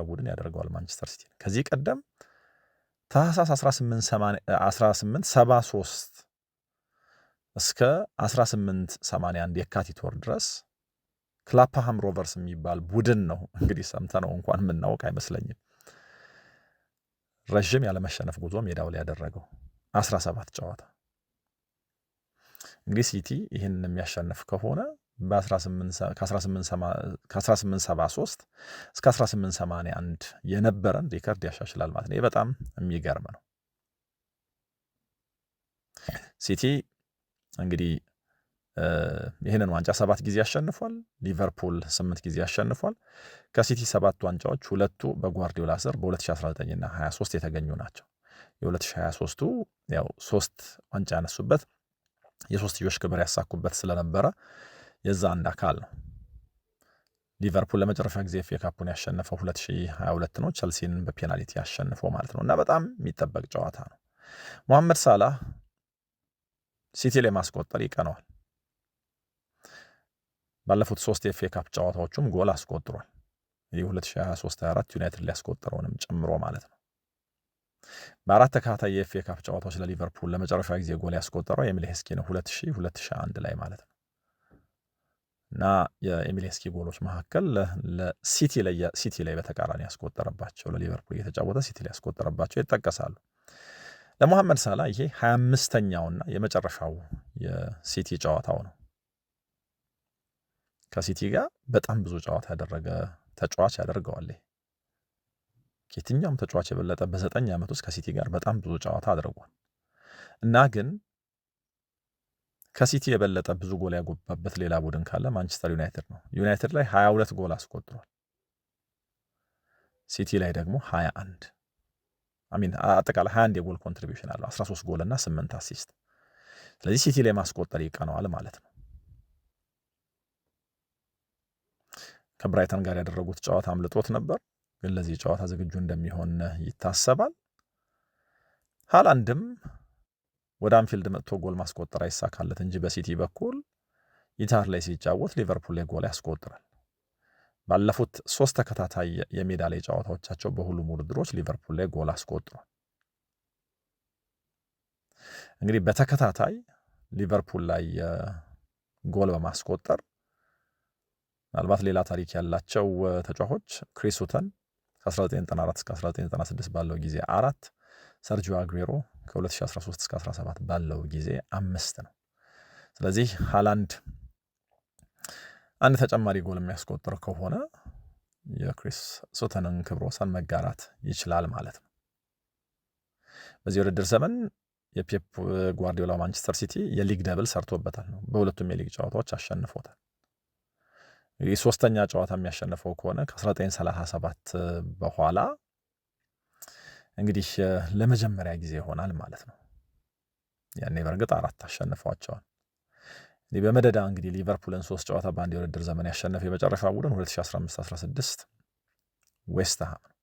ቡድን ያደርገዋል ማንቸስተር ሲቲ። ከዚህ ቀደም ታህሳስ 1873 እስከ 1881 የካቲት ወር ድረስ ክላፓሃም ሮቨርስ የሚባል ቡድን ነው እንግዲህ ሰምተነው እንኳን የምናውቅ አይመስለኝም። ረዥም ያለመሸነፍ ጉዞ ሜዳው ላይ ያደረገው 17 ጨዋታ። እንግዲህ ሲቲ ይህንን የሚያሸንፍ ከሆነ ከ1873 እስከ 1881 የነበረን ሪከርድ ያሻሽላል ማለት ነው። ይህ በጣም የሚገርም ነው። ሲቲ እንግዲህ ይህንን ዋንጫ 7 ጊዜ አሸንፏል። ሊቨርፑል 8 ጊዜ አሸንፏል። ከሲቲ 7 ዋንጫዎች 2ቱ በጓርዲዮላ ስር በ2019 እና 23 የተገኙ ናቸው። የ2023ቱ ያው 3 ዋንጫ ያነሱበት የሶስትዮሽ ክብር ያሳኩበት ስለነበረ የዛ አንድ አካል ነው። ሊቨርፑል ለመጨረሻ ጊዜ ኤፍኤ ካፑን ያሸነፈው 2022 ነው፣ ቸልሲን በፔናልቲ ያሸንፈው ማለት ነው። እና በጣም የሚጠበቅ ጨዋታ ነው። መሐመድ ሳላህ ሲቲ ላይ ማስቆጠር ይቀነዋል። ባለፉት 3 የኤፍኤ ካፕ ጨዋታዎቹም ጎል አስቆጥሯል። ይህ 2023-24 ዩናይትድ ሊያስቆጠረውንም ጨምሮ ማለት ነው። በ4 ተከታታይ የኤፍኤ ካፕ ጨዋታዎች ለሊቨርፑል ለመጨረሻ ጊዜ ጎል ያስቆጠረው ኤሚል ሄስኪ ነው 2000-2001 ላይ ማለት ነው። እና የኤሚል ሄስኪ ጎሎች መካከል ሲቲ ላይ በተቃራኒ ያስቆጠረባቸው ለሊቨርፑል እየተጫወተ ሲቲ ላይ ያስቆጠረባቸው ይጠቀሳሉ። ለሞሐመድ ሳላ ይሄ 25ኛውና የመጨረሻው የሲቲ ጨዋታው ነው። ከሲቲ ጋር በጣም ብዙ ጨዋታ ያደረገ ተጫዋች ያደርገዋል። ከየትኛውም ተጫዋች የበለጠ በ9 ዓመት ውስጥ ከሲቲ ጋር በጣም ብዙ ጨዋታ አድርጓል እና ግን ከሲቲ የበለጠ ብዙ ጎል ያጎባበት ሌላ ቡድን ካለ ማንቸስተር ዩናይትድ ነው። ዩናይትድ ላይ 22 ጎል አስቆጥሯል። ሲቲ ላይ ደግሞ 21 አጠቃላይ 21 የጎል ኮንትሪቢዩሽን አለው፣ 13 ጎል እና 8 አሲስት። ስለዚህ ሲቲ ላይ ማስቆጠር ይቀነዋል ማለት ነው። ከብራይተን ጋር ያደረጉት ጨዋታ አምልጦት ነበር፣ ግን ለዚህ ጨዋታ ዝግጁ እንደሚሆን ይታሰባል። ሃላንድም ወደ አንፊልድ መጥቶ ጎል ማስቆጠር አይሳካለት እንጂ በሲቲ በኩል ኢታር ላይ ሲጫወት ሊቨርፑል ላይ ጎል ያስቆጥራል። ባለፉት 3 ተከታታይ የሜዳ ላይ ጨዋታዎቻቸው በሁሉም ውድድሮች ሊቨርፑል ላይ ጎል አስቆጥሯል። እንግዲህ በተከታታይ ሊቨርፑል ላይ ጎል በማስቆጠር ምናልባት ሌላ ታሪክ ያላቸው ተጫዋቾች ክሪስ ሁተን ከ1994 እስከ 1996 ባለው ጊዜ 4፣ ሰርጂዮ አግዌሮ ከ2013 እስከ 17 ባለው ጊዜ 5 ነው። ስለዚህ ሃላንድ አንድ ተጨማሪ ጎል የሚያስቆጥር ከሆነ የክሪስ ሁተንን ክብረ ወሰን መጋራት ይችላል ማለት ነው። በዚህ ውድድር ዘመን የፔፕ ጓርዲዮላ ማንቸስተር ሲቲ የሊግ ደብል ሰርቶበታል ነው። በሁለቱም የሊግ ጨዋታዎች አሸንፎታል። የሶስተኛ ጨዋታ የሚያሸንፈው ከሆነ ከ1937 በኋላ እንግዲህ ለመጀመሪያ ጊዜ ይሆናል ማለት ነው። ያኔ በእርግጥ 4 አሸንፈዋቸዋል። በመደዳ እንግዲህ ሊቨርፑልን 3 ጨዋታ በአንድ የውድድር ዘመን ያሸነፈ የመጨረሻ ቡድን 2015-16 ዌስትሃም ነው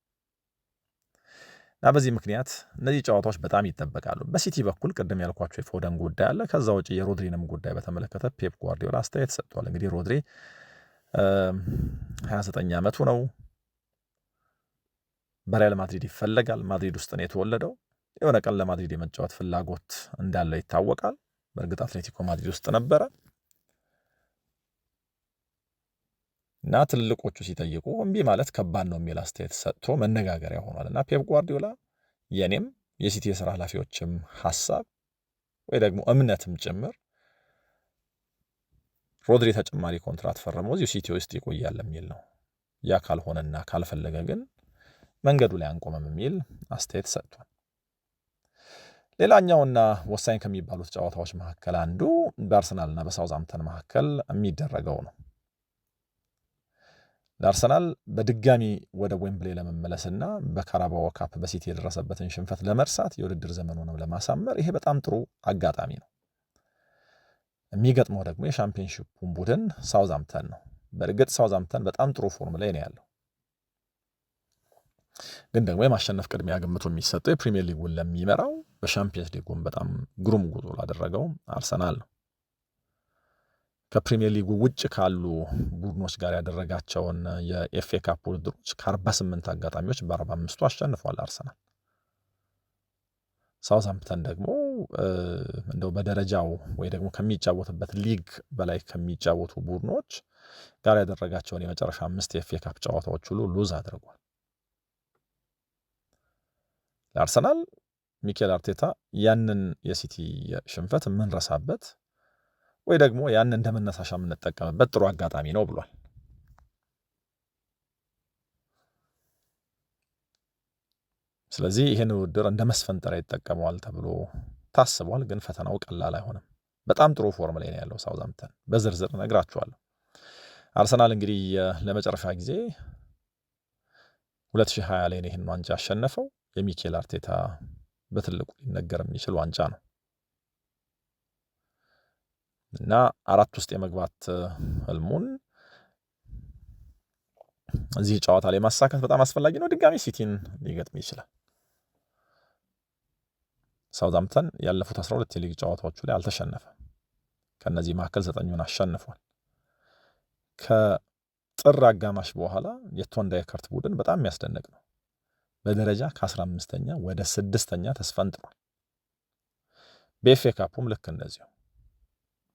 እና በዚህ ምክንያት እነዚህ ጨዋታዎች በጣም ይጠበቃሉ። በሲቲ በኩል ቅድም ያልኳቸው የፎደን ጉዳይ አለ። ከዛ ውጭ የሮድሪንም ጉዳይ በተመለከተ ፔፕ ጓርዲዮላ አስተያየት ሰጥቷል። እንግዲህ ሮድሪ 29 ዓመቱ ነው። በሪያል ማድሪድ ይፈለጋል። ማድሪድ ውስጥ ነው የተወለደው። የሆነ ቀን ለማድሪድ የመጫወት ፍላጎት እንዳለው ይታወቃል። በእርግጥ አትሌቲኮ ማድሪድ ውስጥ ነበረ እና ትልልቆቹ ሲጠይቁ እምቢ ማለት ከባድ ነው የሚል አስተያየት ሰጥቶ መነጋገሪያ ሆኗል። እና ፔፕ ጓርዲዮላ የኔም የሲቲ የስራ ኃላፊዎችም ሀሳብ ወይ ደግሞ እምነትም ጭምር ሮድሪ ተጨማሪ ኮንትራት ፈርሞ እዚሁ ሲቲ ውስጥ ይቆያል የሚል ነው። ያ ካልሆነና ካልፈለገ ግን መንገዱ ላይ አንቆምም የሚል አስተያየት ሰጥቷል። ሌላኛውና ወሳኝ ከሚባሉት ጨዋታዎች መካከል አንዱ በአርሰናልና በሳውዝሃምፕተን መካከል የሚደረገው ነው። ለአርሰናል በድጋሚ ወደ ዌምብሌ ለመመለስና በካራባኦ ካፕ በሲቲ የደረሰበትን ሽንፈት ለመርሳት የውድድር ዘመኑንም ለማሳመር ይሄ በጣም ጥሩ አጋጣሚ ነው። የሚገጥመው ደግሞ የሻምፒዮንሺፑን ቡድን ሳውዝሃምፕተን ነው። በእርግጥ ሳውዝሃምፕተን በጣም ጥሩ ፎርም ላይ ነው ያለው፣ ግን ደግሞ የማሸነፍ ቅድሚያ ግምቱ የሚሰጠው የፕሪሚየር ሊጉን ለሚመራው በሻምፒየንስ ሊጉን በጣም ግሩም ጉዞ ላደረገው አርሰናል ነው። ከፕሪሚየር ሊጉ ውጭ ካሉ ቡድኖች ጋር ያደረጋቸውን የኤፍኤ ካፕ ውድድሮች ከ48 አጋጣሚዎች በ45ቱ አሸንፏል አርሰናል። ሳውዝሃምፕተን ደግሞ እንደው በደረጃው ወይ ደግሞ ከሚጫወትበት ሊግ በላይ ከሚጫወቱ ቡድኖች ጋር ያደረጋቸውን የመጨረሻ 5 የኤፍኤ ካፕ ጨዋታዎች ሁሉ ሉዝ አድርጓል። ለአርሰናል ሚኬል አርቴታ ያንን የሲቲ ሽንፈት የምንረሳበት ወይ ደግሞ ያንን እንደ መነሳሻ የምንጠቀምበት ጥሩ አጋጣሚ ነው ብሏል። ስለዚህ ይህን ውድድር እንደ መስፈንጠሪያ ይጠቀመዋል ተብሎ ታስቧል። ግን ፈተናው ቀላል አይሆንም። በጣም ጥሩ ፎርም ላይ ነው ያለው ሳውዝሃምፕተን። በዝርዝር እነግራችኋለሁ። አርሰናል እንግዲህ ለመጨረሻ ጊዜ 2020 ላይ ነው ይህን ዋንጫ ያሸነፈው። የሚኬል አርቴታ በትልቁ ሊነገር የሚችል ዋንጫ ነው እና 4 ውስጥ የመግባት ህልሙን እዚህ ጨዋታ ላይ ማሳካት በጣም አስፈላጊ ነው። ድጋሚ ሲቲን ሊገጥም ይችላል። ሳውዝሃምፕተን ያለፉት 12 የሊግ ጨዋታዎቹ ላይ አልተሸነፈም። ከነዚህ መካከል 9ን አሸንፏል። ከጥር አጋማሽ በኋላ የቶን ዳይከርት ቡድን በጣም የሚያስደንቅ ነው። በደረጃ ከ15ኛ ወደ 6ኛ ተስፈንጥሯል። በኤፍኤ ካፑም ልክ እንደዚሁ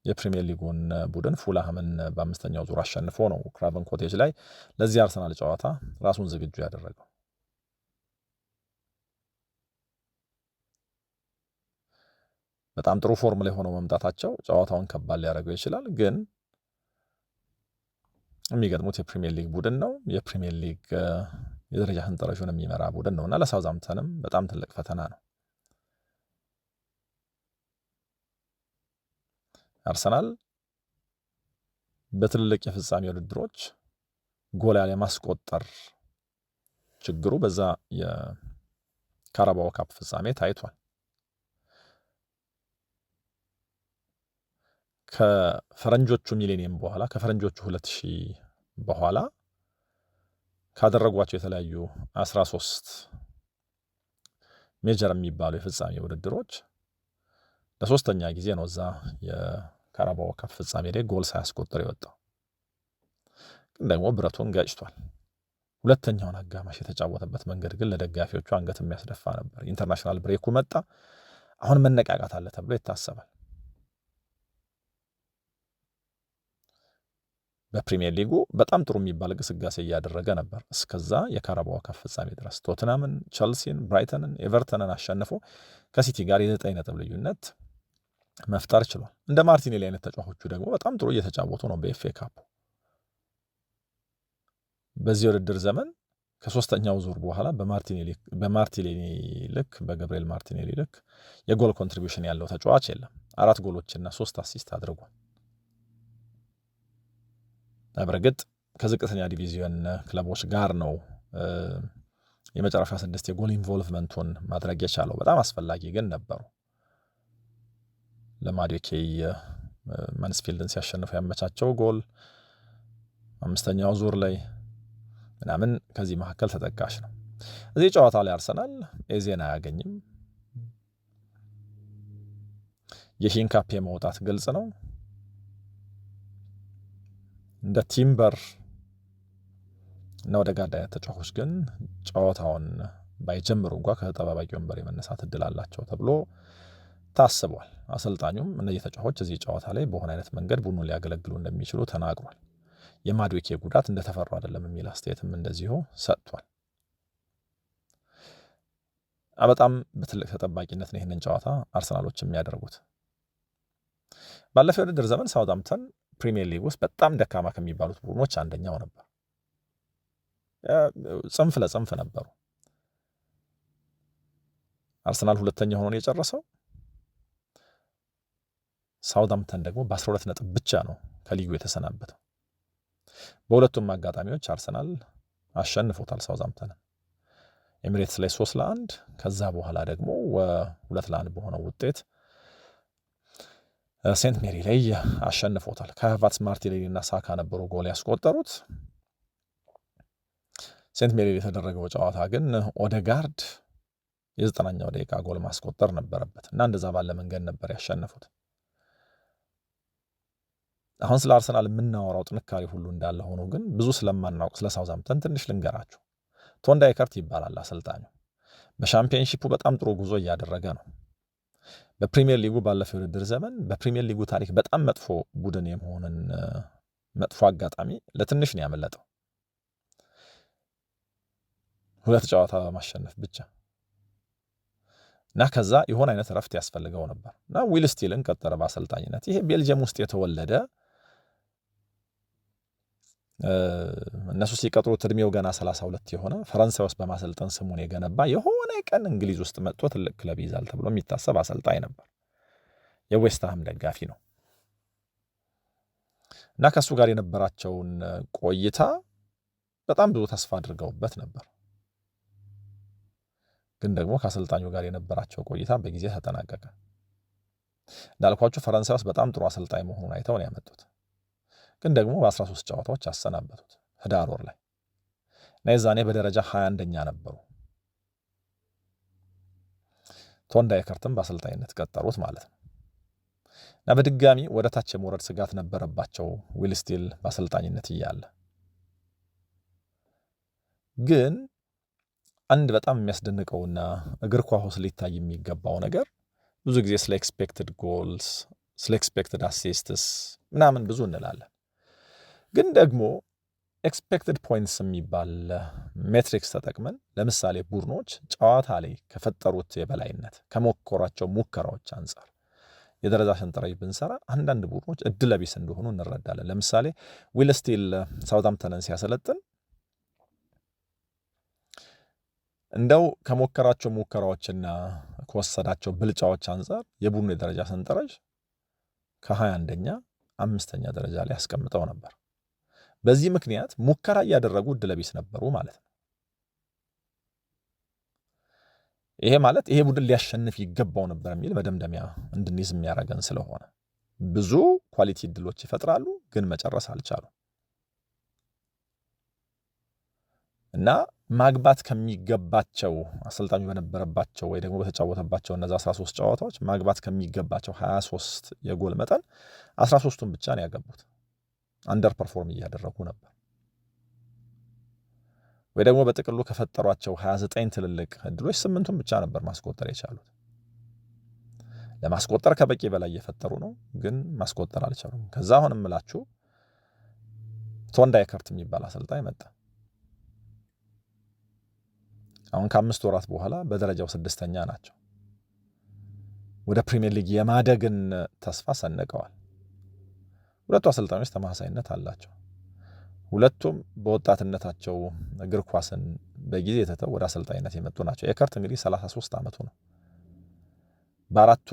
የፕሪሚየር ሊጉን ቡድን ፉልሃምን በ5ኛው ዙር አሸንፎ ነው ክራቨን ኮቴጅ ላይ ለዚህ አርሰናል ጨዋታ ራሱን ዝግጁ ያደረገው። በጣም ጥሩ ፎርም ላይ ሆነው መምጣታቸው ጨዋታውን ከባድ ሊያደርገው ይችላል። ግን የሚገጥሙት የፕሪሚየር ሊግ ቡድን ነው። የፕሪሚየር ሊግ የደረጃ ሰንጠረዡን የሚመራ ቡድን ነው እና ለሳውዝሃምፕተንም በጣም ትልቅ ፈተና ነው። አርሰናል በትልልቅ የፍጻሜ ውድድሮች ጎል ያለ ማስቆጠር ችግሩ በዛ የካራባኦ ካፕ ፍጻሜ ታይቷል። ከፈረንጆቹ ሚሌኒየም በኋላ ከፈረንጆቹ 2000 በኋላ ካደረጓቸው የተለያዩ 13 ሜጀር የሚባሉ የፍጻሜ ውድድሮች ለሶስተኛ ጊዜ ነው እዛ የካራባኦ ካፕ ፍጻሜ ላይ ጎል ሳያስቆጥር የወጣው። ግን ደግሞ ብረቱን ገጭቷል። ሁለተኛውን አጋማሽ የተጫወተበት መንገድ ግን ለደጋፊዎቹ አንገት የሚያስደፋ ነበር። ኢንተርናሽናል ብሬኩ መጣ። አሁን መነቃቃት አለ ተብሎ ይታሰባል። በፕሪሚየር ሊጉ በጣም ጥሩ የሚባል ግስጋሴ እያደረገ ነበር እስከዛ የካራባኦ ካፕ ፍጻሜ ድረስ። ቶትናምን፣ ቸልሲን፣ ብራይተንን፣ ኤቨርተንን አሸንፎ ከሲቲ ጋር የ9 ነጥብ ልዩነት መፍጠር ችሏል። እንደ ማርቲኔሊ አይነት ተጫዋቾቹ ደግሞ በጣም ጥሩ እየተጫወቱ ነው በኤፍኤ ካፕ። በዚህ ውድድር ዘመን ከ3ኛው ዙር በኋላ በማርቲኔሊ ልክ በገብርኤል ማርቲኔሊ ልክ የጎል ኮንትሪቢዩሽን ያለው ተጫዋች የለም። 4 ጎሎችና 3 አሲስት አድርጓል። በእርግጥ ከዝቅተኛ ዲቪዚዮን ክለቦች ጋር ነው የመጨረሻ 6 የጎል ኢንቮልቭመንቱን ማድረግ የቻለው። በጣም አስፈላጊ ግን ነበሩ። ለማዱኬ ማንስፊልድን ሲያሸንፉ ያመቻቸው ጎል 5ኛው ዙር ላይ ምናምን ከዚህ መካከል ተጠቃሽ ነው። እዚህ ጨዋታ ላይ አርሰናል ኤዜን አያገኝም። የሂንካፔ መውጣት ግልጽ ነው። እንደ ቲምበር እና ኦዴጋርድ አይነት ተጫዋቾች ግን ጨዋታውን ባይጀምሩ እንኳ ከተጠባባቂ ወንበር የመነሳት እድል አላቸው ተብሎ ታስቧል። አሰልጣኙም እነዚህ ተጫዋቾች እዚህ ጨዋታ ላይ በሆነ አይነት መንገድ ቡድኑን ሊያገለግሉ እንደሚችሉ ተናግሯል። የማዱዌኬ ጉዳት እንደተፈራው አይደለም የሚል አስተያየትም እንደዚሁ ሰጥቷል። በጣም በትልቅ ተጠባቂነት ነው ይህንን ጨዋታ አርሰናሎች የሚያደርጉት። ባለፈው የውድድር ዘመን ሳውዝሃምፕተን ፕሪሚየር ሊግ ውስጥ በጣም ደካማ ከሚባሉት ቡድኖች አንደኛው ነበር። ጽንፍ ለጽንፍ ነበሩ። አርሰናል ሁለተኛ ሆኖ የጨረሰው፣ ሳውዝሃምፕተን ደግሞ በ12 ነጥብ ብቻ ነው ከሊጉ የተሰናበተው። በሁለቱም አጋጣሚዎች አርሰናል አሸንፎታል ሳውዝሃምፕተንን ኤሚሬትስ ላይ 3-1 ከዛ በኋላ ደግሞ 2-1 በሆነው ውጤት ሴንት ሜሪ ላይ አሸንፎታል። ከሃቨርትዝ፣ ማርቲኔሊ እና ሳካ ነበሩ ጎል ያስቆጠሩት። ሴንት ሜሪ የተደረገው ጨዋታ ግን ኦዴጋርድ የ90ኛው ደቂቃ ጎል ማስቆጠር ነበረበት እና እንደዛ ባለ መንገድ ነበር ያሸነፉት። አሁን ስለ አርሰናል የምናወራው ጥንካሬ ሁሉ እንዳለ ሆኖ ግን ብዙ ስለማናውቅ ስለ ሳውዝሃምፕተን ትንሽ ልንገራችሁ። ቶን ዳይከርት ይባላል አሰልጣኙ። በሻምፒዮንሺፑ በጣም ጥሩ ጉዞ እያደረገ ነው። በፕሪሚየር ሊጉ ባለፈው የውድድር ዘመን በፕሪሚየር ሊጉ ታሪክ በጣም መጥፎ ቡድን የመሆንን መጥፎ አጋጣሚ ለትንሽ ነው ያመለጠው፣ 2 ጨዋታ በማሸነፍ ብቻ እና ከዛ የሆነ አይነት እረፍት ያስፈልገው ነበር እና ዊል ስቲልን ቀጠረ በአሰልጣኝነት። ይሄ ቤልጅየም ውስጥ የተወለደ እነሱ ሲቀጥሩት እድሜው ገና 32 የሆነ ፈረንሳይ ውስጥ በማሰልጠን ስሙን የገነባ የሆነ ቀን እንግሊዝ ውስጥ መጥቶ ትልቅ ክለብ ይዛል ተብሎ የሚታሰብ አሰልጣኝ ነበር። የዌስትሃም ደጋፊ ነው እና ከእሱ ጋር የነበራቸውን ቆይታ በጣም ብዙ ተስፋ አድርገውበት ነበር። ግን ደግሞ ከአሰልጣኙ ጋር የነበራቸው ቆይታ በጊዜ ተጠናቀቀ። እንዳልኳችሁ ፈረንሳይ ውስጥ በጣም ጥሩ አሰልጣኝ መሆኑን አይተው ነው ያመጡት። ግን ደግሞ በ13 ጨዋታዎች አሰናበቱት ህዳር ወር ላይ እና የዛኔ በደረጃ 21ኛ ነበሩ። ቶን ዳይከርትም በአሰልጣኝነት ቀጠሩት ማለት ነው እና በድጋሚ ወደ ታች የመውረድ ስጋት ነበረባቸው ዊል ስቲል በአሰልጣኝነት እያለ። ግን አንድ በጣም የሚያስደንቀውና እግር ኳስ ውስጥ ሊታይ የሚገባው ነገር ብዙ ጊዜ ስለ ኤክስፔክትድ ጎልስ፣ ስለ ኤክስፔክትድ አሲስትስ ምናምን ብዙ እንላለን። ግን ደግሞ ኤክስፔክትድ ፖይንትስ የሚባል ሜትሪክስ ተጠቅመን ለምሳሌ ቡድኖች ጨዋታ ላይ ከፈጠሩት የበላይነት ከሞከሯቸው ሙከራዎች አንጻር የደረጃ ሰንጠረዥ ብንሰራ አንዳንድ ቡድኖች እድለቢስ እንደሆኑ እንረዳለን። ለምሳሌ ዊል ስቲል ሳውዝሃምፕተንን ሲያሰለጥን እንደው ከሞከራቸው ሙከራዎችና ከወሰዳቸው ብልጫዎች አንጻር የቡድኑ የደረጃ ሰንጠረዥ ከ21ኛ 5ኛ ደረጃ ላይ ያስቀምጠው ነበር። በዚህ ምክንያት ሙከራ እያደረጉ እድለቢስ ነበሩ ማለት ነው። ይሄ ማለት ይሄ ቡድን ሊያሸንፍ ይገባው ነበር የሚል መደምደሚያ እንድንይዝ የሚያደርገን ስለሆነ ብዙ ኳሊቲ እድሎች ይፈጥራሉ፣ ግን መጨረስ አልቻሉም እና ማግባት ከሚገባቸው አሰልጣኙ በነበረባቸው ወይ ደግሞ በተጫወተባቸው እነዛ 13 ጨዋታዎች ማግባት ከሚገባቸው 23 የጎል መጠን 13ቱን ብቻ ነው ያገቡት። አንደር ፐርፎርም እያደረጉ ነበር። ወይ ደግሞ በጥቅሉ ከፈጠሯቸው 29 ትልልቅ እድሎች 8ቱን ብቻ ነበር ማስቆጠር የቻሉት። ለማስቆጠር ከበቂ በላይ እየፈጠሩ ነው፣ ግን ማስቆጠር አልቻሉም። ከዛ አሁን እምላችሁ ቶን ዳይከርት የሚባል አሰልጣኝ መጣ። አሁን ከ5 ወራት በኋላ በደረጃው 6ኛ ናቸው። ወደ ፕሪሚየር ሊግ የማደግን ተስፋ ሰንቀዋል። ሁለቱ አሰልጣኞች ተመሳሳይነት አላቸው። ሁለቱም በወጣትነታቸው እግር ኳስን በጊዜ የተተው ወደ አሰልጣኝነት የመጡ ናቸው። ኤከርት እንግዲህ 33 ዓመቱ ነው። በአራቱ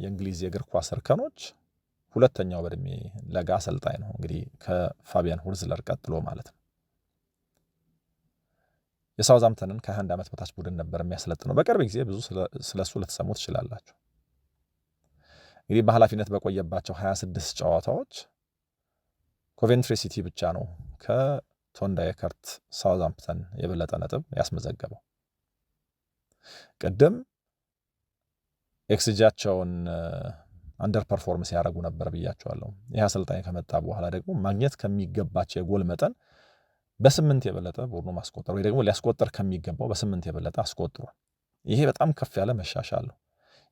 የእንግሊዝ የእግር ኳስ እርከኖች ሁለተኛው በእድሜ ለጋ አሰልጣኝ ነው። እንግዲህ ከፋቢያን ሁርዝለር ቀጥሎ ማለት ነው። የሳውዝሃምፕተንን ከ21 ዓመት በታች ቡድን ነበር የሚያሰለጥነው። በቅርብ ጊዜ ብዙ ስለሱ ልትሰሙ ትችላላችሁ። እንግዲህ በኃላፊነት በቆየባቸው 26 ጨዋታዎች ኮቬንትሪ ሲቲ ብቻ ነው ከቶን ዳይከርት ሳውዝሃምፕተን የበለጠ ነጥብ ያስመዘገበው። ቅድም ኤክስጂያቸውን አንደር ፐርፎርም ሲያደርጉ ነበር ብያቸዋለሁ። ይህ አሰልጣኝ ከመጣ በኋላ ደግሞ ማግኘት ከሚገባቸው የጎል መጠን በ8 የበለጠ ቡድኑ ማስቆጠር ወይ ደግሞ ሊያስቆጠር ከሚገባው በ8 የበለጠ አስቆጥሯል። ይሄ በጣም ከፍ ያለ መሻሻል ነው።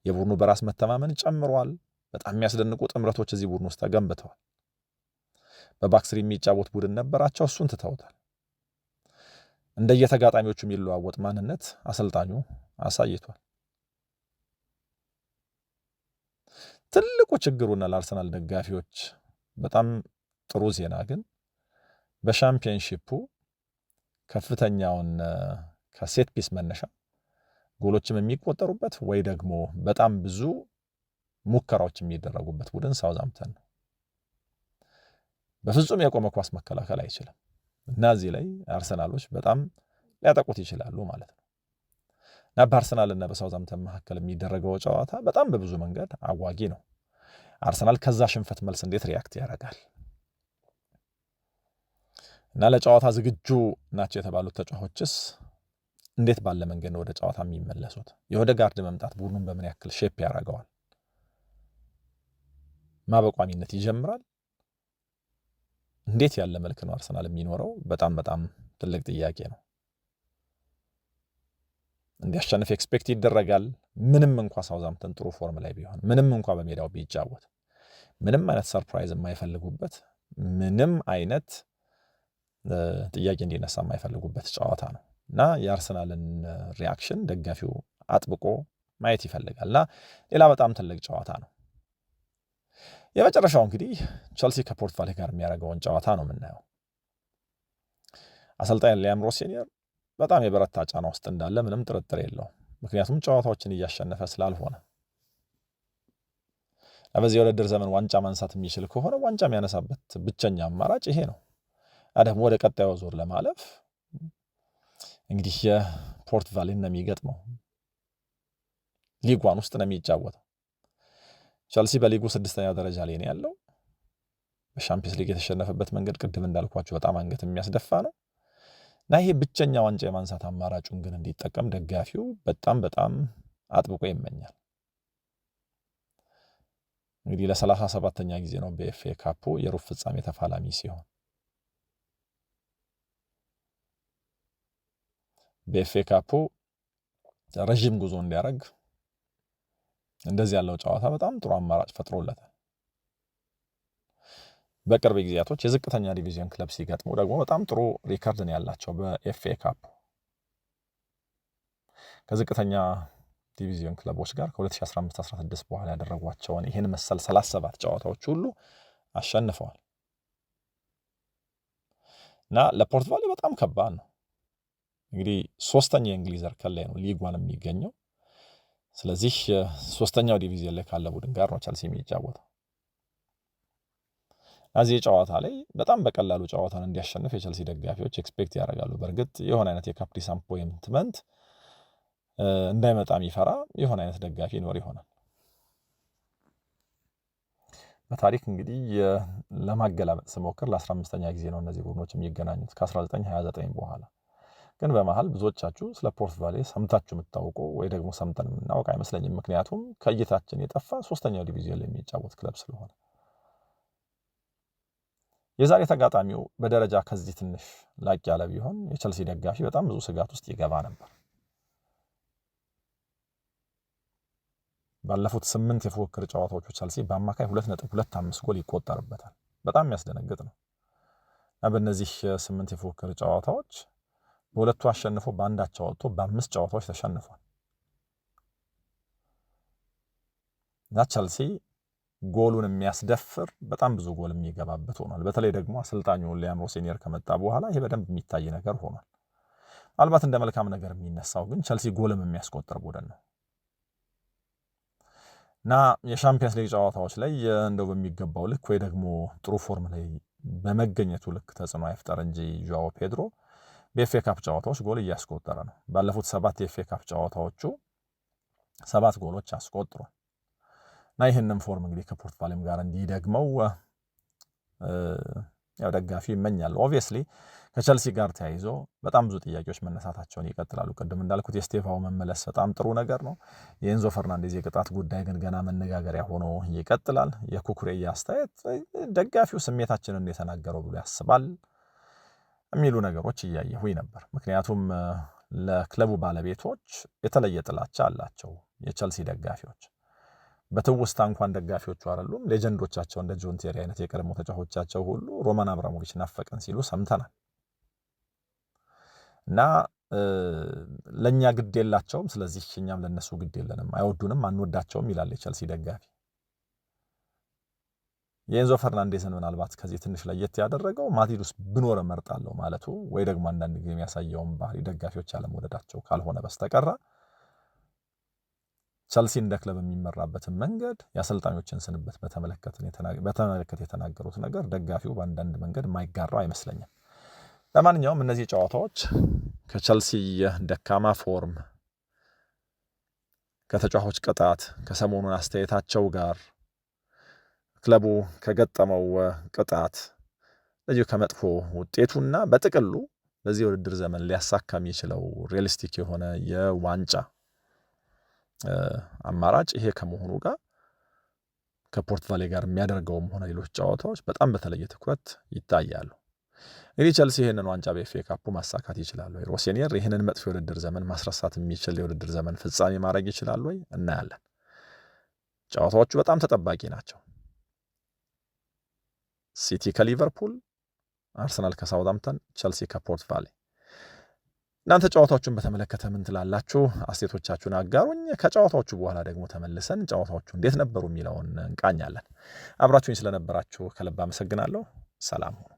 የቡድኑ በራስ መተማመን ጨምሯል። በጣም የሚያስደንቁ ጥምረቶች እዚህ ቡድን ውስጥ ተገንብተዋል። በባክስሪ የሚጫወት ቡድን ነበራቸው፣ እሱን ትተውታል። እንደየተጋጣሚዎቹ የሚለዋወጥ ማንነት አሰልጣኙ አሳይቷል። ትልቁ ችግሩና ለአርሰናል ደጋፊዎች በጣም ጥሩ ዜና ግን በሻምፒየንሺፑ ከፍተኛውን ከሴት ፒስ መነሻ ጎሎችም የሚቆጠሩበት ወይ ደግሞ በጣም ብዙ ሙከራዎች የሚደረጉበት ቡድን ሳውዛምፕተን ነው። በፍጹም የቆመ ኳስ መከላከል አይችልም እና እዚህ ላይ አርሰናሎች በጣም ሊያጠቁት ይችላሉ ማለት ነው እና በአርሰናልና በሳውዛምፕተን መካከል የሚደረገው ጨዋታ በጣም በብዙ መንገድ አጓጊ ነው። አርሰናል ከዛ ሽንፈት መልስ እንዴት ሪያክት ያደርጋል እና ለጨዋታ ዝግጁ ናቸው የተባሉት ተጫዋቾችስ እንዴት ባለ መንገድ ነው ወደ ጨዋታ የሚመለሱት? የኦዴጋርድ መምጣት ቡድኑን በምን ያክል ሼፕ ያደርገዋል? ማበቋሚነት ይጀምራል? እንዴት ያለ መልክ ነው አርሰናል የሚኖረው? በጣም በጣም ትልቅ ጥያቄ ነው። እንዲያሸንፍ ኤክስፔክት ይደረጋል። ምንም እንኳ ሳውዛምፕተን ጥሩ ፎርም ላይ ቢሆን፣ ምንም እንኳ በሜዳው ቢጫወት፣ ምንም አይነት ሰርፕራይዝ የማይፈልጉበት፣ ምንም አይነት ጥያቄ እንዲነሳ የማይፈልጉበት ጨዋታ ነው እና የአርሰናልን ሪያክሽን ደጋፊው አጥብቆ ማየት ይፈልጋል እና ሌላ በጣም ትልቅ ጨዋታ ነው። የመጨረሻው እንግዲህ ቸልሲ ከፖርት ቫሌ ጋር የሚያደርገውን ጨዋታ ነው የምናየው። አሰልጣኝ ሊያም ሮሴኒየር በጣም የበረታ ጫና ውስጥ እንዳለ ምንም ጥርጥር የለውም። ምክንያቱም ጨዋታዎችን እያሸነፈ ስላልሆነ በዚህ የውድድር ዘመን ዋንጫ ማንሳት የሚችል ከሆነ ዋንጫ የሚያነሳበት ብቸኛ አማራጭ ይሄ ነው። ደግሞ ወደ ቀጣዩ ዙር ለማለፍ እንግዲህ የፖርት ቫሌን ነው የሚገጥመው። ሊግ ዋን ውስጥ ነው የሚጫወተው። ቸልሲ በሊጉ 6ኛ ደረጃ ላይ ነው ያለው። በሻምፒየንስ ሊግ የተሸነፈበት መንገድ ቅድም እንዳልኳችሁ በጣም አንገት የሚያስደፋ ነው እና ይሄ ብቸኛ ዋንጫ የማንሳት አማራጩን ግን እንዲጠቀም ደጋፊው በጣም በጣም አጥብቆ ይመኛል። እንግዲህ ለ37ኛ ጊዜ ነው በኤፍኤ ካፑ የሩብ ፍጻሜ ተፋላሚ ሲሆን በኤፍኤ ካፑ ረዥም ጉዞ እንዲያደርግ እንደዚህ ያለው ጨዋታ በጣም ጥሩ አማራጭ ፈጥሮለታል። በቅርብ ጊዜያቶች የዝቅተኛ ዲቪዥን ክለብ ሲገጥሙ ደግሞ በጣም ጥሩ ሪከርድ ነው ያላቸው። በኤፍኤ ካፕ ከዝቅተኛ ዲቪዥን ክለቦች ጋር ከ2015-16 በኋላ ያደረጓቸውን ይህን መሰል 37 ጨዋታዎች ሁሉ አሸንፈዋል እና ለፖርት ቫሌ በጣም ከባድ ነው። እንግዲህ 3ኛ የእንግሊዝ እርከን ላይ ነው ሊጓን የሚገኘው። ስለዚህ 3ኛው ዲቪዥን ላይ ካለ ቡድን ጋር ነው ቸልሲ የሚጫወተው። እዚህ ጨዋታ ላይ በጣም በቀላሉ ጨዋታን እንዲያሸንፍ የቸልሲ ደጋፊዎች ኤክስፔክት ያደርጋሉ። በእርግጥ የሆነ አይነት የካፕሪ ሳምፖይንትመንት እንዳይመጣ የሚፈራ የሆነ አይነት ደጋፊ ይኖር ይሆናል። በታሪክ እንግዲህ ለማገላበጥ ስሞክር ለ15ኛ ጊዜ ነው እነዚህ ቡድኖች የሚገናኙት ከ1929 በኋላ። ግን በመሃል ብዙዎቻችሁ ስለ ፖርት ቫሌ ሰምታችሁ የምታውቁ ወይ ደግሞ ሰምተን የምናውቅ አይመስለኝም። ምክንያቱም ከእይታችን የጠፋ 3ኛው ዲቪዥን ላይ የሚጫወት ክለብ ስለሆነ። የዛሬ ተጋጣሚው በደረጃ ከዚህ ትንሽ ላቅ ያለ ቢሆን የቸልሲ ደጋፊ በጣም ብዙ ስጋት ውስጥ ይገባ ነበር። ባለፉት 8 የፉክክር ጨዋታዎቹ ቸልሲ በአማካይ 2.25 ጎል ይቆጠርበታል። በጣም የሚያስደነግጥ ነው። በእነዚህ 8 የፉክክር ጨዋታዎች በሁለቱ አሸንፎ በአንዳቸው ወጥቶ በ5 ጨዋታዎች ተሸንፏል እና ቸልሲ ጎሉን የሚያስደፍር በጣም ብዙ ጎል የሚገባበት ሆኗል። በተለይ ደግሞ አሰልጣኙ ሊያም ሮሴኒየር ከመጣ በኋላ ይሄ በደንብ የሚታይ ነገር ሆኗል። ምናልባት እንደ መልካም ነገር የሚነሳው ግን ቸልሲ ጎልም የሚያስቆጥር ቡድን ነው እና የሻምፒየንስ ሊግ ጨዋታዎች ላይ እንደው በሚገባው ልክ ወይ ደግሞ ጥሩ ፎርም ላይ በመገኘቱ ልክ ተጽዕኖ አይፍጠር እንጂ ጆአዎ ፔድሮ በኤፍኤ ካፕ ጨዋታዎች ጎል እያስቆጠረ ነው። ባለፉት 7 የኤፍኤ ካፕ ጨዋታዎቹ 7 ጎሎች አስቆጥሯል እና ይህንን ፎርም እንግዲህ ከፖርት ቫሌም ጋር እንዲደግመው ያው ደጋፊ ይመኛል። ኦብቪየስሊ ከቸልሲ ጋር ተያይዞ በጣም ብዙ ጥያቄዎች መነሳታቸውን ይቀጥላሉ። ቅድም እንዳልኩት የስቴፋው መመለስ በጣም ጥሩ ነገር ነው። የኤንዞ ፈርናንዴዝ የቅጣት ጉዳይ ግን ገና መነጋገሪያ ሆኖ ይቀጥላል። የኩኩሬያ አስተያየት ደጋፊው ስሜታችንን እንደተናገረው ብሎ ያስባል። የሚሉ ነገሮች እያየሁኝ ነበር። ምክንያቱም ለክለቡ ባለቤቶች የተለየ ጥላቻ አላቸው የቸልሲ ደጋፊዎች። በትውስታ እንኳን ደጋፊዎቹ አይደሉም ሌጀንዶቻቸው እንደ ጆን ቴሪ አይነት የቀድሞ ተጫዋቾቻቸው ሁሉ ሮማን አብራሞቪች ናፈቀን ሲሉ ሰምተናል። እና ለኛ ግድ የላቸውም፣ ስለዚህ እኛም ለነሱ ግድ የለንም፣ አይወዱንም፣ አንወዳቸውም ይላል የቸልሲ ደጋፊ። የኤንዞ ፈርናንዴዝን ምናልባት ከዚህ ትንሽ ለየት ያደረገው ማድሪድ ውስጥ ብኖር እመርጣለሁ ማለቱ ወይ ደግሞ አንዳንድ ጊዜ የሚያሳየውን ባህሪ ደጋፊዎች አለመውደዳቸው ካልሆነ በስተቀር ቸልሲ እንደ ክለብ የሚመራበትን መንገድ የአሰልጣኞችን ስንበት በተመለከተ የተናገሩት ነገር ደጋፊው በአንዳንድ መንገድ የማይጋራው አይመስለኝም። ለማንኛውም እነዚህ ጨዋታዎች ከቸልሲ ደካማ ፎርም፣ ከተጫዋቾች ቅጣት፣ ከሰሞኑን አስተያየታቸው ጋር ክለቡ ከገጠመው ቅጣት ለዚሁ ከመጥፎ ውጤቱና በጥቅሉ በዚህ ውድድር ዘመን ሊያሳካ የሚችለው ሪያሊስቲክ የሆነ የዋንጫ አማራጭ ይሄ ከመሆኑ ጋር ከፖርት ቫሌ ጋር የሚያደርገውም ሆነ ሌሎች ጨዋታዎች በጣም በተለየ ትኩረት ይታያሉ። እንግዲህ ቸልሲ ይህንን ዋንጫ በኤፍኤ ካፑ ማሳካት ይችላል ወይ? ሮሴኒየር ይህንን መጥፎ የውድድር ዘመን ማስረሳት የሚችል የውድድር ዘመን ፍጻሜ ማድረግ ይችላል ወይ? እናያለን። ጨዋታዎቹ በጣም ተጠባቂ ናቸው። ሲቲ ከሊቨርፑል፣ አርሰናል ከሳውዝሃምፕተን፣ ቸልሲ ከፖርት ቫሌ። እናንተ ጨዋታዎቹን በተመለከተ ምን ትላላችሁ? አስተያየቶቻችሁን አጋሩኝ። ከጨዋታዎቹ በኋላ ደግሞ ተመልሰን ጨዋታዎቹ እንዴት ነበሩ የሚለውን እንቃኛለን። አብራችሁኝ ስለነበራችሁ ከልብ አመሰግናለሁ። ሰላም ሁኑ።